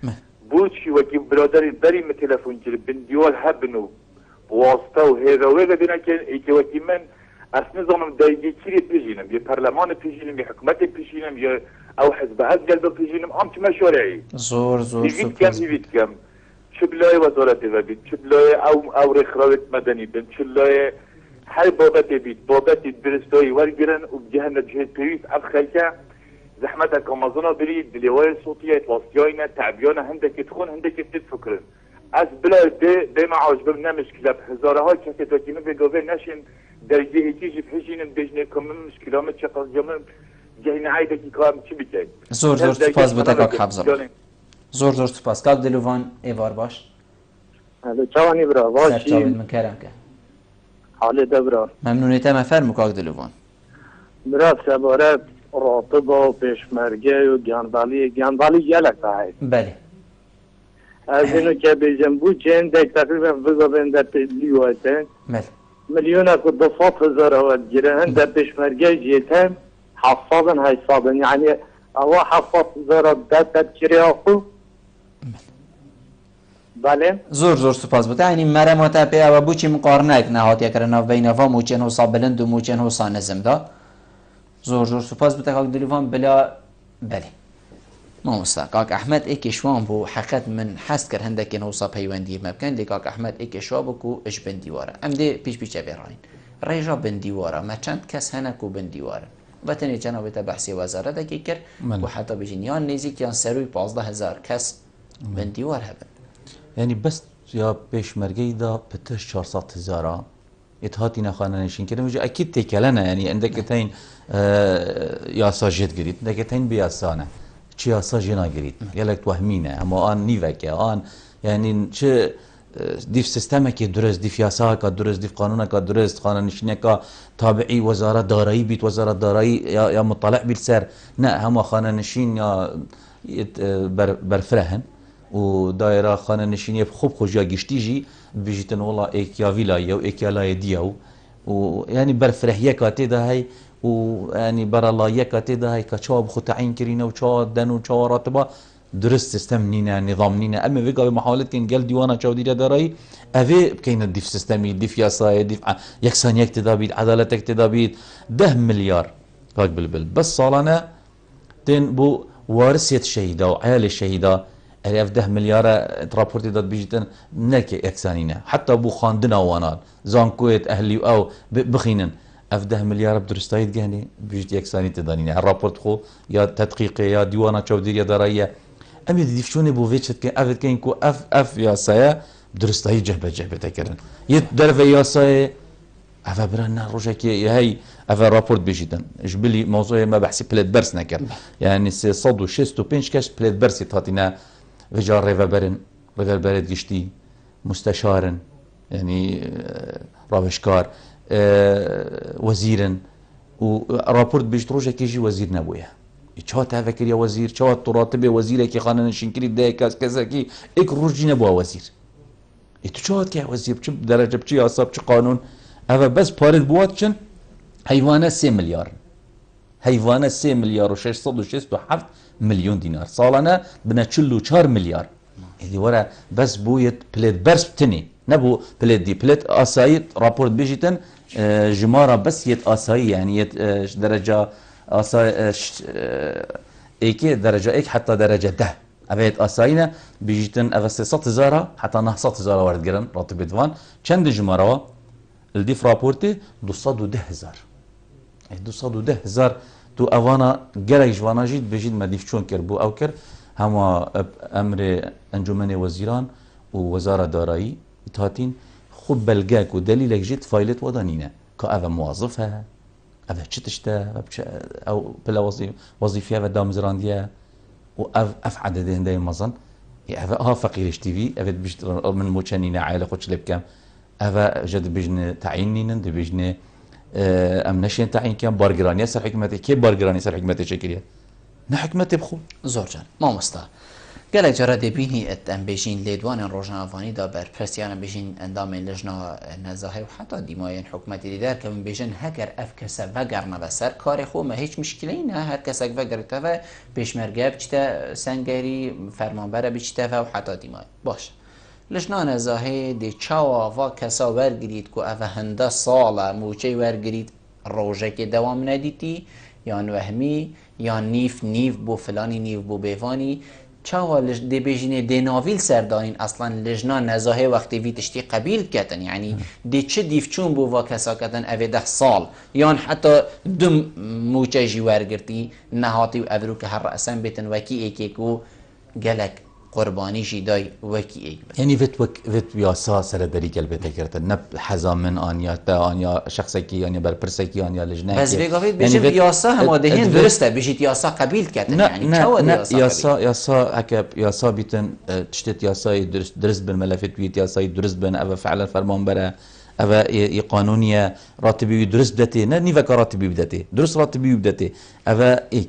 بوتشي وكي برادري بري من تليفون جيب بنديول هبنو واسطه وهذا وهذا بينا كان ايكي وكي من اس نظام دايجي كيري بيجينم يا برلمان بيجينم يا حكومه بيجينم يا او حزب قلب بيجينم ام مشاريعي زور يفيد كم شبلاي وزاره البيت شبلاي او رخراوه مدني بنت شبلاي هاي بابتي برستوي ورجرن وبجهنا جهه بيوت ابخلكه زحمتك امازونا بريد بالهوايه الصوتيه توصيانا تعبيانا عندك تخون عندك تفكرن از بلا دي ما عجب لنا مشكله هزارها كتو كيما بيجوفي ناشن درجه هيجي بحجين بجنكم مشكله ما تشقق جمل جهنا عايده كي كام چی بيجي زور سپاس بوده کاک حفظه زور سپاس کاک دلوان ایوار باش هذا چاوانی برا سر چاوید من کرم که حال دبرا ممنونیت مفرمو کاک دلوان برا سباره راتبه و پیشمرگه و گیانبالی گلک های بله از اینو که بیجم بود چند دیک تقریبا بگوین در لیویته بله مليون كنت 200,000 اول جيران ده بيشمرجي جيتهم حفاظا هيصابا يعني هو حفاظ زرا ده تبكيرياخو بله زور سپاس بوده یعنی مرمات پی او بوچی مقارنه نهات کرنا بینوا موچن و صابلند و موچن و سانزم دا زور سپاس بوده کاک دلیوان بلا بله ما مستا کاک احمد ایکشوان بو حقیقت من حس کر هندک نوصا پیوندی ممکن لی کاک احمد ایکشوا بو کو اش بندیواره ام دی پیش براین ریجا بندیواره ما چند کس هنه کو بندیواره وطنی جناب تا بحثی وزارت کی کر و حتی بجین یان نزیک یان سروی 15,000 کس بندیوار هبن يعني بس يا بيشمرجي دا بتش 400,000 اتهاتي نخانه نشين كده مش اكيد تكلنا يعني عندك تين يا ساجد قريت عندك تين بياسانه چی یاسا جنا گرید گلک وهمینه اما آن نیوکه آن یعنی چه دیف سیستم که درست دیف یاسا که درست دیف قانون که درست خانه نشینه که تابعی وزارت دارایی بیت وزارت دارایی یا مطلع بیت سر نه هم خانه نشین یا برفرهن و دایره خانه نشینی خوب خوشیا گشتی جی بیجتن والله ایکیا ویلایه و ایکیا لای دیو و یعنی برفرهیه کاتی ده هی و یعنی برالایه کاتی ده هی که چا بخود تعیین کرینه و چا دن و چا راتبه درست سیستم نینه نظام نینه اما ویگا محاولت کن گل دیوانا چاو دیره دارایی اوه بکینه دیف سیستمی دیف یاسای دیف یکسانی اقتدابید عدالت اقتدابید 10 مليار کاک بلبل بس سالانه تن بو وارثیت شهیده و عیال شهیده اف 10 مليار رابورتی داد بیجتن نکه یکسانی نه حتی بو خاندن آوانان زانکویت اهلی او بخینن اف 10 مليار بدرستایید گهنی بیجت یکسانی تدانینه هر رابورت خو یا تدقیق یا دیوانا چاو دیره دارایی امی دیفشونه بو ویچت که افت که اینکو اف یاسایه درستایی جهبه تکرن یه درف یاسایه افا برن روشه که هی افا راپورت بشیدن جبلی موضوع ما بحثی پلت برس نکرد یعنی 365 کش پلت برسی تاتینا وجار ریفر برد گشتی مستشارن یعنی راوشکار وزیرن و راپورت بشت روشه که جی وزیر نبویه چه تفکر یا وزیر چه راتب وزیره که خانه نشین کردی ده کس کی یک روزی نبوده وزیر تو چه که وزیر چه درجه چه حساب چه قانون اما بس پارد بود چن حیوانه 3 مليار حیوانه 3 مليار و 667 مليون دینار سالانه بنا 44 مليار ایدی ورا بس بویت پلیت برس بتنی نبو پلیت دی پلیت آسایی راپورت بیجیتن جمارا بس یت آسایی یعنی یت درجه ایکی درجه ایک حتی درجه 10 اوید آسایینه بیجیتن او 300,000 حتی 900,000 وارد گرن راتب دوان چند جماره الدیف راپورتی 210,000 210,000 تو اوانا گرک جوانا جید بجید مدیف چون کر بو او کر هما امر انجمن وزیران و وزارت دارایی اتحاتین خوب بلگاک و دلیلک جید فایلت ودانینه که او موظفه او چه تشته او بلا وظیفه و دامزراندیه و اف عدد هنده مزن او فقیرش تیوی او بجد من موچنینه عائله خودش لبکم او جد بجن تعیین نینن دی بجن ام نشین تعیین کم بارگرانی سر حکمتی که بارگرانی سر حکمتی چکریه نه حکمتی بخو زور جان ما مستا گلک جرا دبینی ام بجین لیدوان روزنامه‌نویسی دا بر پرسیان بجین اندام لجنه نزاهه و حتی دیماین حکومتی دیدار که من بجین هگر اف کسا وگر نبسر کار خو ما هیچ مشکلی نه هر کسا وگر تا پیشمرگه بچته سنگری فرمانبر بچته و حتی دیمای باش لجنه نزاهه دی چاوا و کسا ورگرید که اوه هنده ساله موچه ورگرید روزه که دوام ندیدی یا وهمی یا نیف بو فلانی نیف بو بیوانی چاوا دی بجینه دی ناویل سردانین اصلا لجنه نزاهه وقتی وی تشتی قبیل کتن یعنی دی چه دیف چون بو و کسا کتن اوه 10 سال یا حتی دم موچه جی ورگردی نهاتی و ابرو که هر رأسن بیتن وکی ایکی کو گلک قربانی جدای وکی ای یعنی وت یاسا سر دری قلبته کرد نه حزامن آنیا تا آنیا شخصی کی یعنی بر پرسکی آنیا لجنه بس بگوید بشه یاسا هم دهین درسته بشید یاسا قبیل کردن یعنی نه یاسا بیتن تشتت یاسای درست بن ملفت بیت یاسای درست بن او فعلا فرمان بره او قانونیه راتبی درست بدته نه نیو راتبی بدته درست راتبی بدته او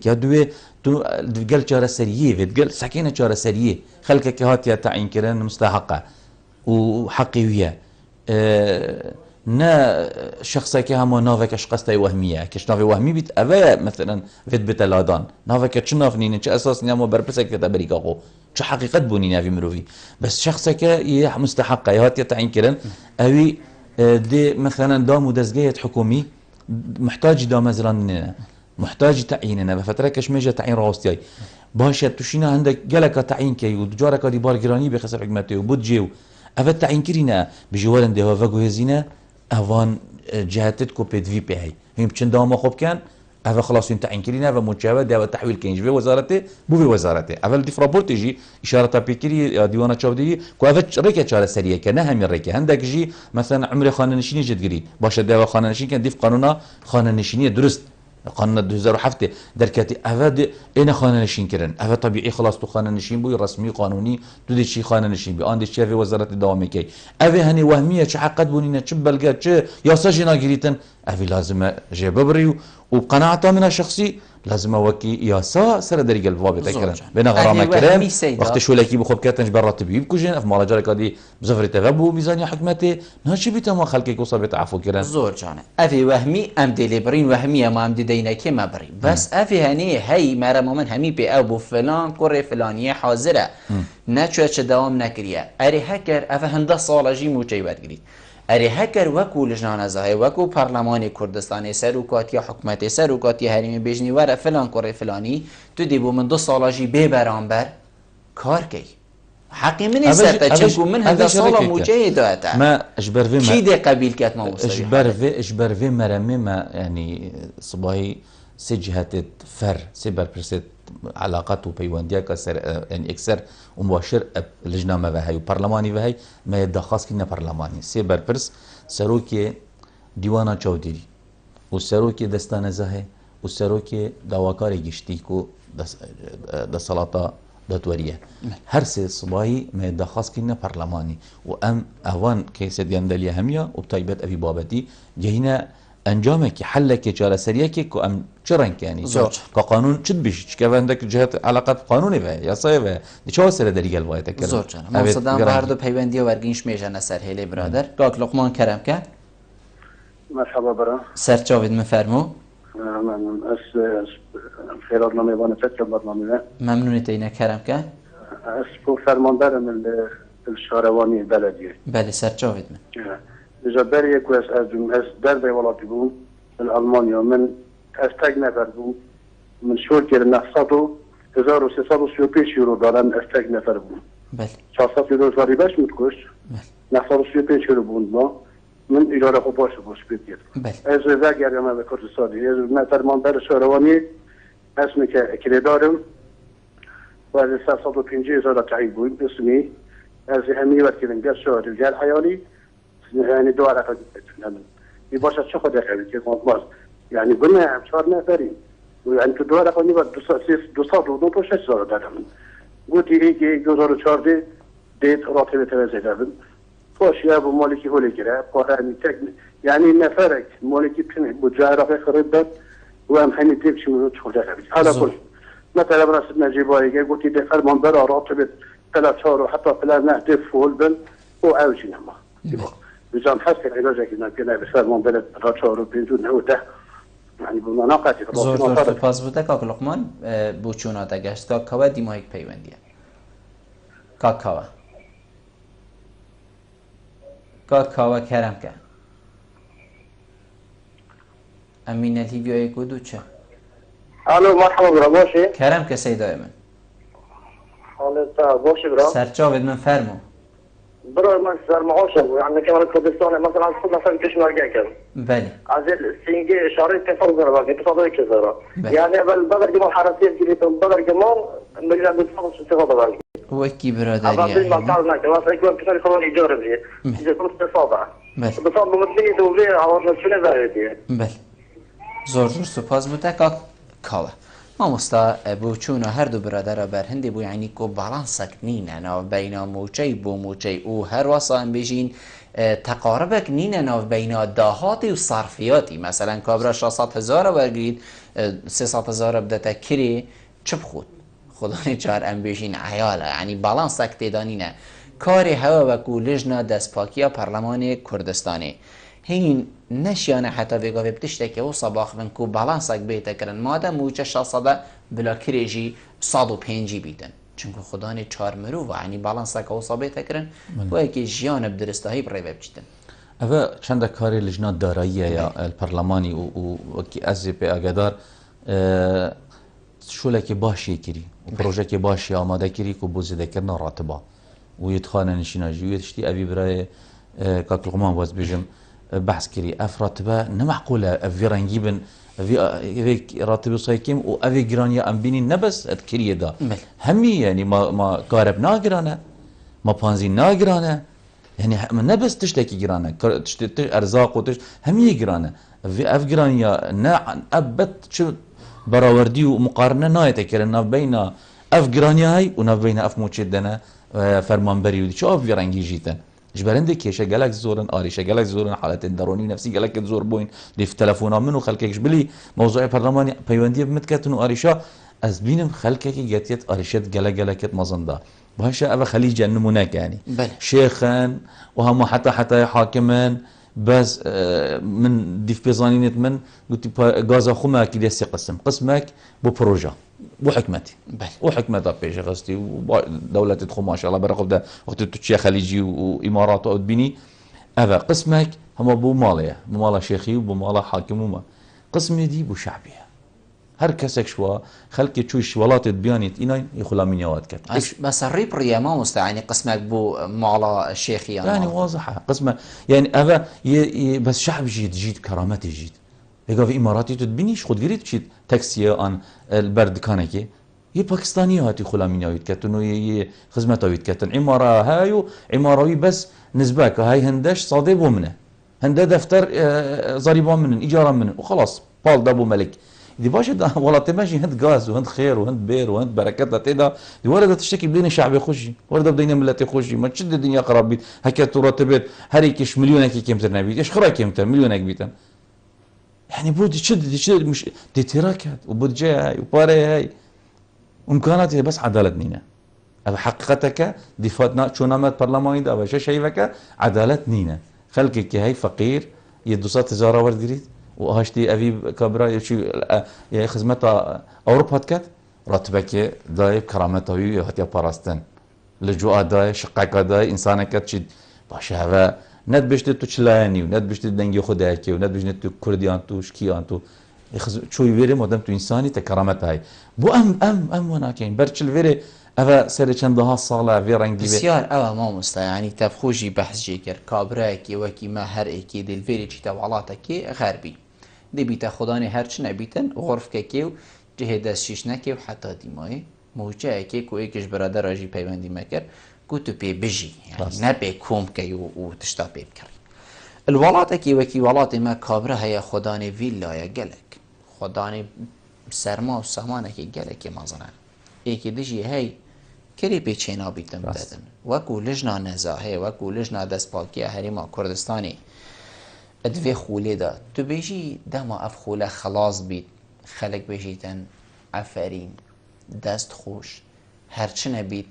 یا دوی تو قال چاره سریه و قال سکینه چاره سریه خلق که هاتیا تعیین کردن مستحقه و حقیقیه نه شخصی که همه ناوه کش قصد وهمیه کش ناوه وهمی بیت اوه مثلا فید بیت لادان ناوه که چه ناف نینه چه اساس نیامو برپسه که تبریکا خو چه حقیقت بونینه فی مروی بس شخصی که یه مستحقه هاتیا تعیین کردن اوی دي مثلا دام ودزجية حكومي محتاج دام مزران محتاج تعييننا بفترة كشميجة تعيين راوستياي باشا تشينا عندك جلك تعيين كي ودجارك دي بارجراني بخسر حكمته وبودجيو أفت تعيين كرينا بجوارن ده وفاقو هزينا أفان جهتت كوبيد في بي هاي هم بچن دام خوب كان أفا خلاص تعيين كرينا ومتشابه ده تحويل كينج في وزارته بو في وزارته أفل دي فرابورت يجي إشارة بيكري ديوانا تشاودي كو أفت ريكا شارة سريعة كنا هم ريكا عندك جي مثلا عمري خانه نشيني جد قريب باشه ده خانه نشين كان ديف قانونا خانه نشينية درست قانون 2007 دركاتي افاد اين خانه نشين كرن افا طبيعي خلاص تو خانه نشين بو رسمي قانوني تو دي شي خانه نشين بي اندي شي في وزاره الدوام كي افي هني وهميه چ حقت بونينا چ بلغا چ ياساجي ناغريتن افي لازم جببري وبقناعته من شخصي لازم وكي ياسا سر دريق الفواب تكرن بين غرامه كرم وقت شو لكي بخوب كاتنج برات بيب كوجين اف مالا جارك هذه بزفر تغبو ميزانيه حكمتي ناشي بيتما خلقك وصبت عفو كرن زور جانه افي وهمي ام ديليبرين وهميه ما ام دينا كي ما بري بس افي هني هي مره من همي بي ابو فلان كره فلانيه حاضره نچو دوام نکریه اری هکر اف هنده سالاجی موچی بدگیرید اری هکر وکو لجنان زاهی وکو پارلمان کردستان سروکاتی حکومت سروکاتی حریمی بجنی وره فلان کره فلانی تو دیبو من 2 سالاجی ببرانبر کار کی حقی من سرتا چنکو من هنده سالا موچی داتا ما اجبر في کی دی قبیل کت ما وصلی اجبر في مرمي ما يعني صباحي سي جهات فر سي برسيت علاقات وبيوانديا كسر يعني اكثر ومباشر لجنه ما وهي وبرلماني وهي ما يدخل كنا برلماني سي بربرس سروكي ديوانا چودري وسروكي دستانه زهه وسروكي دواكاري گشتيكو د صلاتا دتوريه هر سي صباحي ما يدخل كنا برلماني وام اوان كيس دياندليا هميا وبطيبت ابي بابتي جهينا انجامك حلك چاره سريك كو ام چرنك يعني كقانون چد بيش كفندك جهات علاقات قانوني و يا صايبه دي چو سر دريقل وايت كده زور جان ما صدام بردو پیوندی ورگینش میجن سر هلی برادر گاک لقمان کرم که مرحبا برا سر جاوید مفرمو من خيرات نامي وانا فتح برنامج ممنونیت اینا کرم که اسمه فرماندار من الشهرواني البلدية بله سر جاوید من جبر يكوس از درد ولاتي بوم من ألمانيا من استاج نفر بوم من شركة نفساتو 1335 يورو دارن استاج نفر بوم بله 400 يورو زاري باش متكوش 935 يورو بوم ما من إجارة خوباش بيتير بله از زاجر يا ما كردستاني از ما فرماندار شهرواني اسمي كريدارم و از 350,000 تعيب بوم اسمي از همي وقت كده شهر رجال حيالي يعني دوار أخذ يباشر شو خد أخذ كيف مطلع يعني قلنا شهر نفرين ويعني كدوار أخذ نبغى دوسات ودوبش هالشهر ده من قلت هيك جزر شهر ده ديت راتب توزيع ده فاش يا أبو مالكي هو اللي كره قارن يعني نفرك مالكي بتنه بجارة في خريبة وهم حني تمشي ونشوف ده هذا كل مثلا براس نجيبه قلت دخل منبر راتب 3 شهور وحتى فلا نهدف والبن وأوجينا ما نظام حسن علاجك كنا بسبب من بلد راتشار وبينزون هو ده يعني بمناقة زور پاس بوده کاک لقمان بوچونا دگشت کاک کوا دیمایک پیوندیه کاک کوا کرم که امین الهیبیای کدو چه الو مرحبا برا باشی کرم که سیدای من حالتا باشی برا سرچاوید من فرمو برای من سرمعاشم يعني كمان كردستان مثلا خود مثلا كشمرگه كم بله از سینگی اشاره اتصال داره باقی اتصال کزارا یعنی اول بدر جمال حراسیت گیریتم بدر جمال مجرد اتصال استفاده باقی وکی برادری اول بین مقال نکه واسه اکوان کسانی خلال ایجاره بیه ایجا کنست استفاده بطال بمدنی دوله عوض شونه داره بله زور سپاس بوده کاوه ما مستا بوچون هر دو برادر بر هندی بو یعنی کو بالانسک نینه ناو بین موچی بو موچی او هر واسه هم بجین تقاربک نینه ناو بین داهاتی و صرفیاتی مثلا کابرا 600,000 برگرید 300,000 بدته کری چه بخود خدا نچار ام بجین عیاله یعنی بالانسک تیدانینه کاری هوا و کو لجنه دستپاکیا پارلمان کردستانی هین نشیانه حتی ویگاوی بتشته که او صباح من کو بالانسک بیته کرن مادم موچه 600 بلا کریجی 105 بیتن چونکه خدا نه 4 مرو و یعنی بالانسک او صابیته کرن و یکی جیان بدرستهی برای بچتن اوه چند کاری لجنه داراییه یا الپارلمانی و کی از پی اگدار شو لکی باشی کری و پروژه کی باشی آماده کری کو بوزیده کرنا راتبا و یتخانه نشیناجی و یتشتی ابی برای کاکلقمان باز بیجم بحث كري راتبه نمعقوله في رنجيبن في راتب صايكيم وافي جرانيا ام بيني نبس كريه دا همي يعني ما كارب ناجرانه ما بانزين ناجرانه يعني نبس تشتكي جرانه ارزاق وتش همي جرانه في افغانيا نا ابت شو براوردي ومقارنه نايته كرنا بين افغانيا هاي ونا بين اف موچدنا فرمانبري ودي شو في رنگي جيتن جبرندك كيشه قالك زورن اريشه قالك زورن حالات دروني نفسي قالك زور بوين دي في تليفون منو خلكك جبلي موضوع برلماني بيوندي بمتكتن اريشه از بينم خلكك جاتيت اريشت قالك مزندا بهاشا ابا خليج نموناك يعني شيخا وهم حتى حاكما بس من ديف بيزانينت من قلت غازا خوما كي ديسي قسمك بو بروجا وحكمتي وحكمتها بيش غستي ودولة تدخل ما شاء الله برقب ده وقت تشي خليجي وامارات او بيني ابا قسمك هم بو ماليه بو مال شيخي وبو مال حاكم وما قسمي دي بو شعبيه هر كسك شوا خلك تشوش ولات بيانيت إناين يخلا من يواد كت بس الريب رياما مستعني قسمك بو معلا الشيخي يعني واضحة قسمه يعني أبا بس شعب جيد كرامتي جيد يقف إماراتي تدبينيش خد قريت شيء تاكسية عن البرد كانكي باكستاني هاتي خلا من يواد كتن وي خدمته يواد كتن عمارة هايو عماروي بس نسبك هاي هندش صادب ومنه هندا دفتر ضريبان منن إيجارا منن وخلاص بال دابو ملك دي باشا والله تماشي هند غاز وهند خير وهند بير وهند بركات لتيدا دي ورده تشتكي بدين شعبي خوشي ورده بدين ملتي خوشي ما تشد الدنيا قراب بيت هكا ترتبت هريكش مليونك كيمتر نبيت ايش خراك كيمتر مليونك بيتن يعني بود تشد مش دي تراكات وبود جاي هاي وباري هاي امكاناتي بس عداله نينا هذا حقيقتك دي فاتنا شو نامت برلماني دا باش شايفك عداله نينا خلقك هاي فقير يدوسات تجاره ورد قريت وهاشتي ابي كبرى شي يعني خدمتها اوروبا كات راتبك داي كرامته هاتي باراستن لجوء داي شقاق داي انسانك تشد باشا هذا ند بشت تشلاني وند بشت دنجي خداكي وند بشت كرديان تو شكيان تو شو يبيري مدام تو انساني تكرامته هاي بو ام وناكين برشل فيري افا سري چندها صاله في رنگ دي بسيار او ما مستا يعني تفخوجي بحث جيكر كابراكي وكي ما هر اكي دل فيري چي توالاتكي غربي دي بيتا خداني هرچ نبيتن غرف كيو جهه دست شيش نكيو حتى ديماي موجه كي كو ايكش برادر اجي پیوندي مكر كوتو بي بجي يعني نبي كوم كيو وتشتا بي بكر الولاتكي وكي ولات ما كابرا هي خداني فيلا جلك خداني سرما وسامانكي جلك مازنا ايكي دجي هي كري بيچينا بيتم دادن وكو لجنا نزاهي وكو لجنا دست باكيا هريما كردستاني ادوی خوله دا تو بیجی دما اف خوله خلاص بید خلق بیجیتن عفرین دست خوش هرچه نبید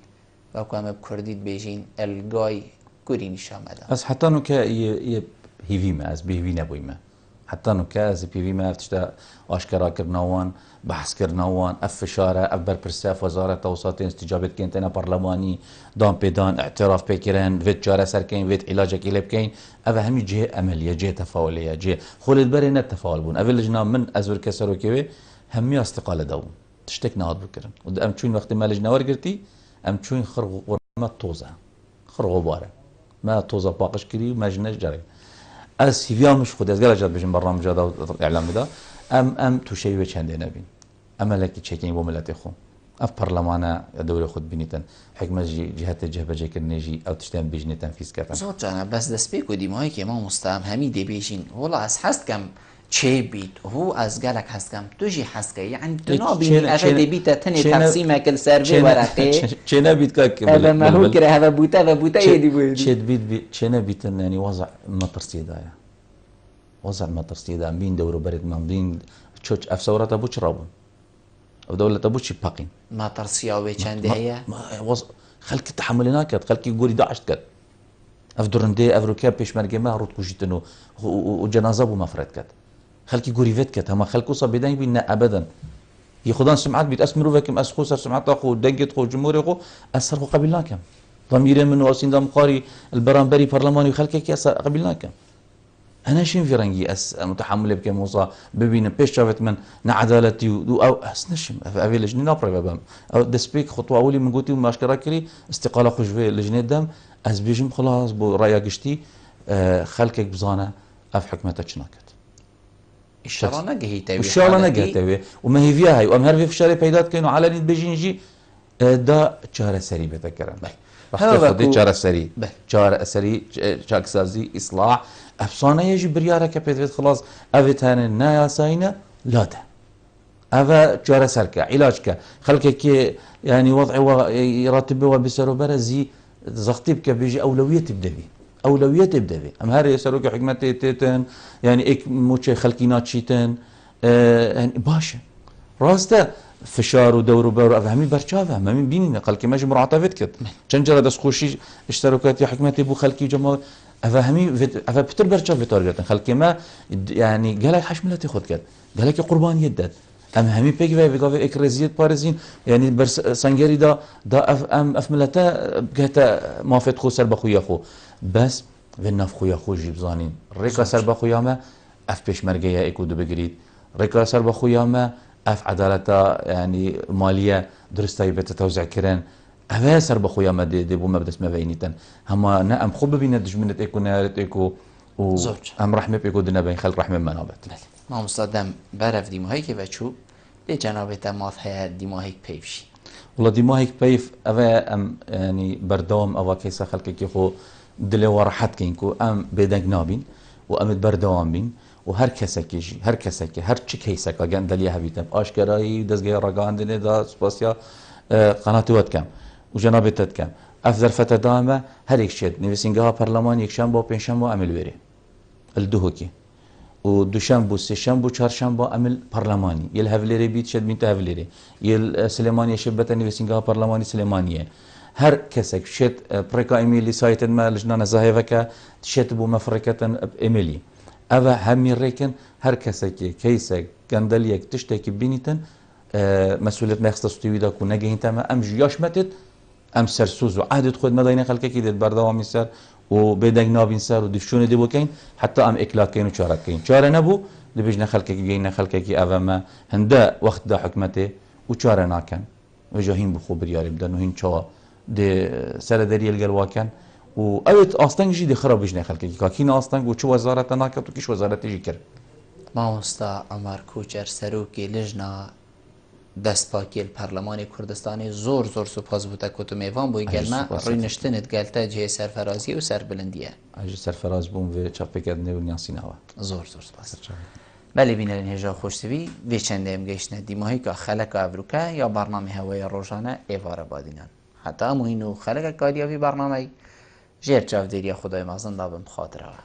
و که همه بکردید بیجین الگای گرینی شامده از حتی نو که هیویمه از بهوی نبویمه حتی نو که از بهویمه افتشتا آشکرا کرناوان بحث کرناوان اف فشاره اف برپرسه وزارت توسط استجابت كنتنا برلماني دان بيدان اعتراف بكيران فيت جاره سركين فيت علاجك إلى بكين أفا همي جهة أملية جهة تفاعلية جهة خلد برينا التفاعل بون أفا لجنا من أزور كسرو كيوي همي استقالة دوم تشتك نهاد بكرن ود أم تشوين وقت ما لجنا ورقرتي أم تشوين خرغ ما توزة خرغ غبارة ما توزة باقش كري ما جناش جاري أس هيفيا مش خد أزقال جاد بجن برنامج هذا إعلام بدا أم تشيوي چندين بين أما لكي تشيكين بو ملاتي خو اف برلمانا دولة خود بنيتن حكمة جهات الجهبة جاكر نيجي او تشتان بيجني تنفيذ كتن زود جانا بس دست بيكو ديماهي که ما مستهم همي دي بيجين والله از هست كم چه بيت هو از قالك هست كم توجي هست كي يعني تنابيني افا دي بيتا تني تقسيمه كل سيرفي ورقي چه نبيت كاك افا ما هو كره هفا بوتا يدي بويدي چه نبيت يعني وضع مطر سيدايا وضع مطر سيدا بين دورو برد من بين تشوش اف سورات ابو چرابون او دولة ابو چي باقين ما ترسياوي چنده هي خلق تحملنا كات خلق يقولي داعش كات اف درندي افروكا بيشمركي ما رود كوجيتنو وجنازه بو مفرد كات خلق يقولي فيت كات هما خلقوا صبيدين بينا ابدا يخدان سمعات بيت اسمرو فيكم اسخو سر سمعات اخو دقت خو جمهوري خو اسرقوا قبلناكم ضميري من واسين دام قاري البرامبري برلماني خلقك يا قبلناكم أنا شين في رنجي متحمل بكم موصى ببين بيش شافت من نعدالتي أو أسنشم أبي لجنة نابرة بابام أو دسبيك خطوة أولي من قوتي وما أشكرا كري استقالة خوش في لجنة دم أزبيجم خلاص بو رأيا قشتي خلقك بزانة أف حكمتك شناكت إن شاء الله نجهي تبي إن شاء الله نجهي تبي وما هي فيها هاي وأم هرفي في شارع بيدات كانوا على نيت بيجينجي دا شهر سري بتكرم بحث خدي شهر سري شهر سري شاكسازي إصلاح افسانه يجي برياره كبيت خلاص افيتان ناياساينه لا ده افا جاره سركه علاجك خلكك يعني وضع يرتب وبسرو برزي زغطيبك بيجي اولويه تبدا به اولويه تبدا به ام هاري سروك حكمتي تيتن يعني اك موتش خلقينات شيتن يعني باشا راسته فشار ودور وبر افهمي برشافه ما من بيني خلقي ماجي مراتبت كت شنجره دس خوشي اشتراكات حكمتي بو خلقي جماعه افهمي افا بتر برشافه تارجت خلقي ما يعني قالك حشملتي خد كت قالك قربان يدد ام همي بيك في اكريزيت باريزين يعني برس سانجري دا اف ملتا بقتا ما فت خو سر بخويا خو بس بنف خويا خو جيب زانين ريكا سر بخويا ما اف بيش مرجيا ايكو دو بجريد ريكا سر بخويا ما اف عدالتا يعني ماليه درستاي بتتوزع كران اف سر بخويا ما دي بو مبدس ما بينيتن هما نا ام خو ببينا دجمنت ايكو نارت ايكو و ام رحمه بيكو دنا بين خلق رحمه منابت ما مصدم برف دیماهی که بچو به جناب تماف های دیماهی پیفشی والله دیماهی پیف اوه ام يعني بردوام اوه کیسا خلقی که خو دل وراحت کن کو ام بدنگ نابین و ام بردوام بین و هر کسی جی هر کسی که هر چی کیسا که گندلی هبیتم آشکارایی دزگی رگاندنه دا سپاسیا قناتی ود کم و جناب تد کم افضل فتره دامه هر یک شد نویسنگه ها پارلمان یک شنبه و پنجشنبه عمل وری الدهو کی و دوشنبه سهشنبه چهارشنبه عمل پارلمانی یل هفلری بیت شد بینت هفلری یل سلیمانی شبت نویسنگه پارلمانی سلیمانیه هر کسی شد پرکا ایمیلی سایت ما لجنان زاهیه که شد بو مفرکتن ایمیلی اوه همی ریکن هر کسی که کیسه گندلیک تشتکی بینیتن مسئولیت مخصوص تویدا کو نگهین تما ام جیاش متت ام سرسوز و عهدت خود مداین خلقه کی دید بردوامی سر و بدنگ نابین سر و دفشونه دی بکن حتی ام اکلاک کین و چارت کین چاره نبو دبیجن خلقه کی گین خلقه کی اوه ما هنده وقت دا حکمته و چاره ناکن و جاهین بخو بریاری بدن و هین چوا دی سر دریل گلواکن و اوت آستنگ جی دی خراب بجنه خلقه کی کاکین آستنگ و چو وزارت ناکت و کیش وزارت جی کرد مامۆستا عەمار کوچەر سەرۆکی لژنا دەستپاکیل پەرلەمانی کوردستانی زۆر سوپاس بوو کۆتو میێوان بۆی گەلمە ڕووینشتنت گەلتە جێ سەرفەرازی و سەربلندیە ئەژ سەرفەراز بووم وێ چاپێکردنێ و نیاسینەوە زۆر سپاس بەێ بینەرن هێژا خۆشتوی وێ چەندێم گەیشتە دیماهیکە خەلەکە ئەڤروکە یا بەرنامە هەوەیە ڕۆژانە ئێوارە بادینان هەتا هەمووین و خەلەکە کاریاوی بەرنامەی ژێر چاودێریە خودای مەزندا بم خاترەوە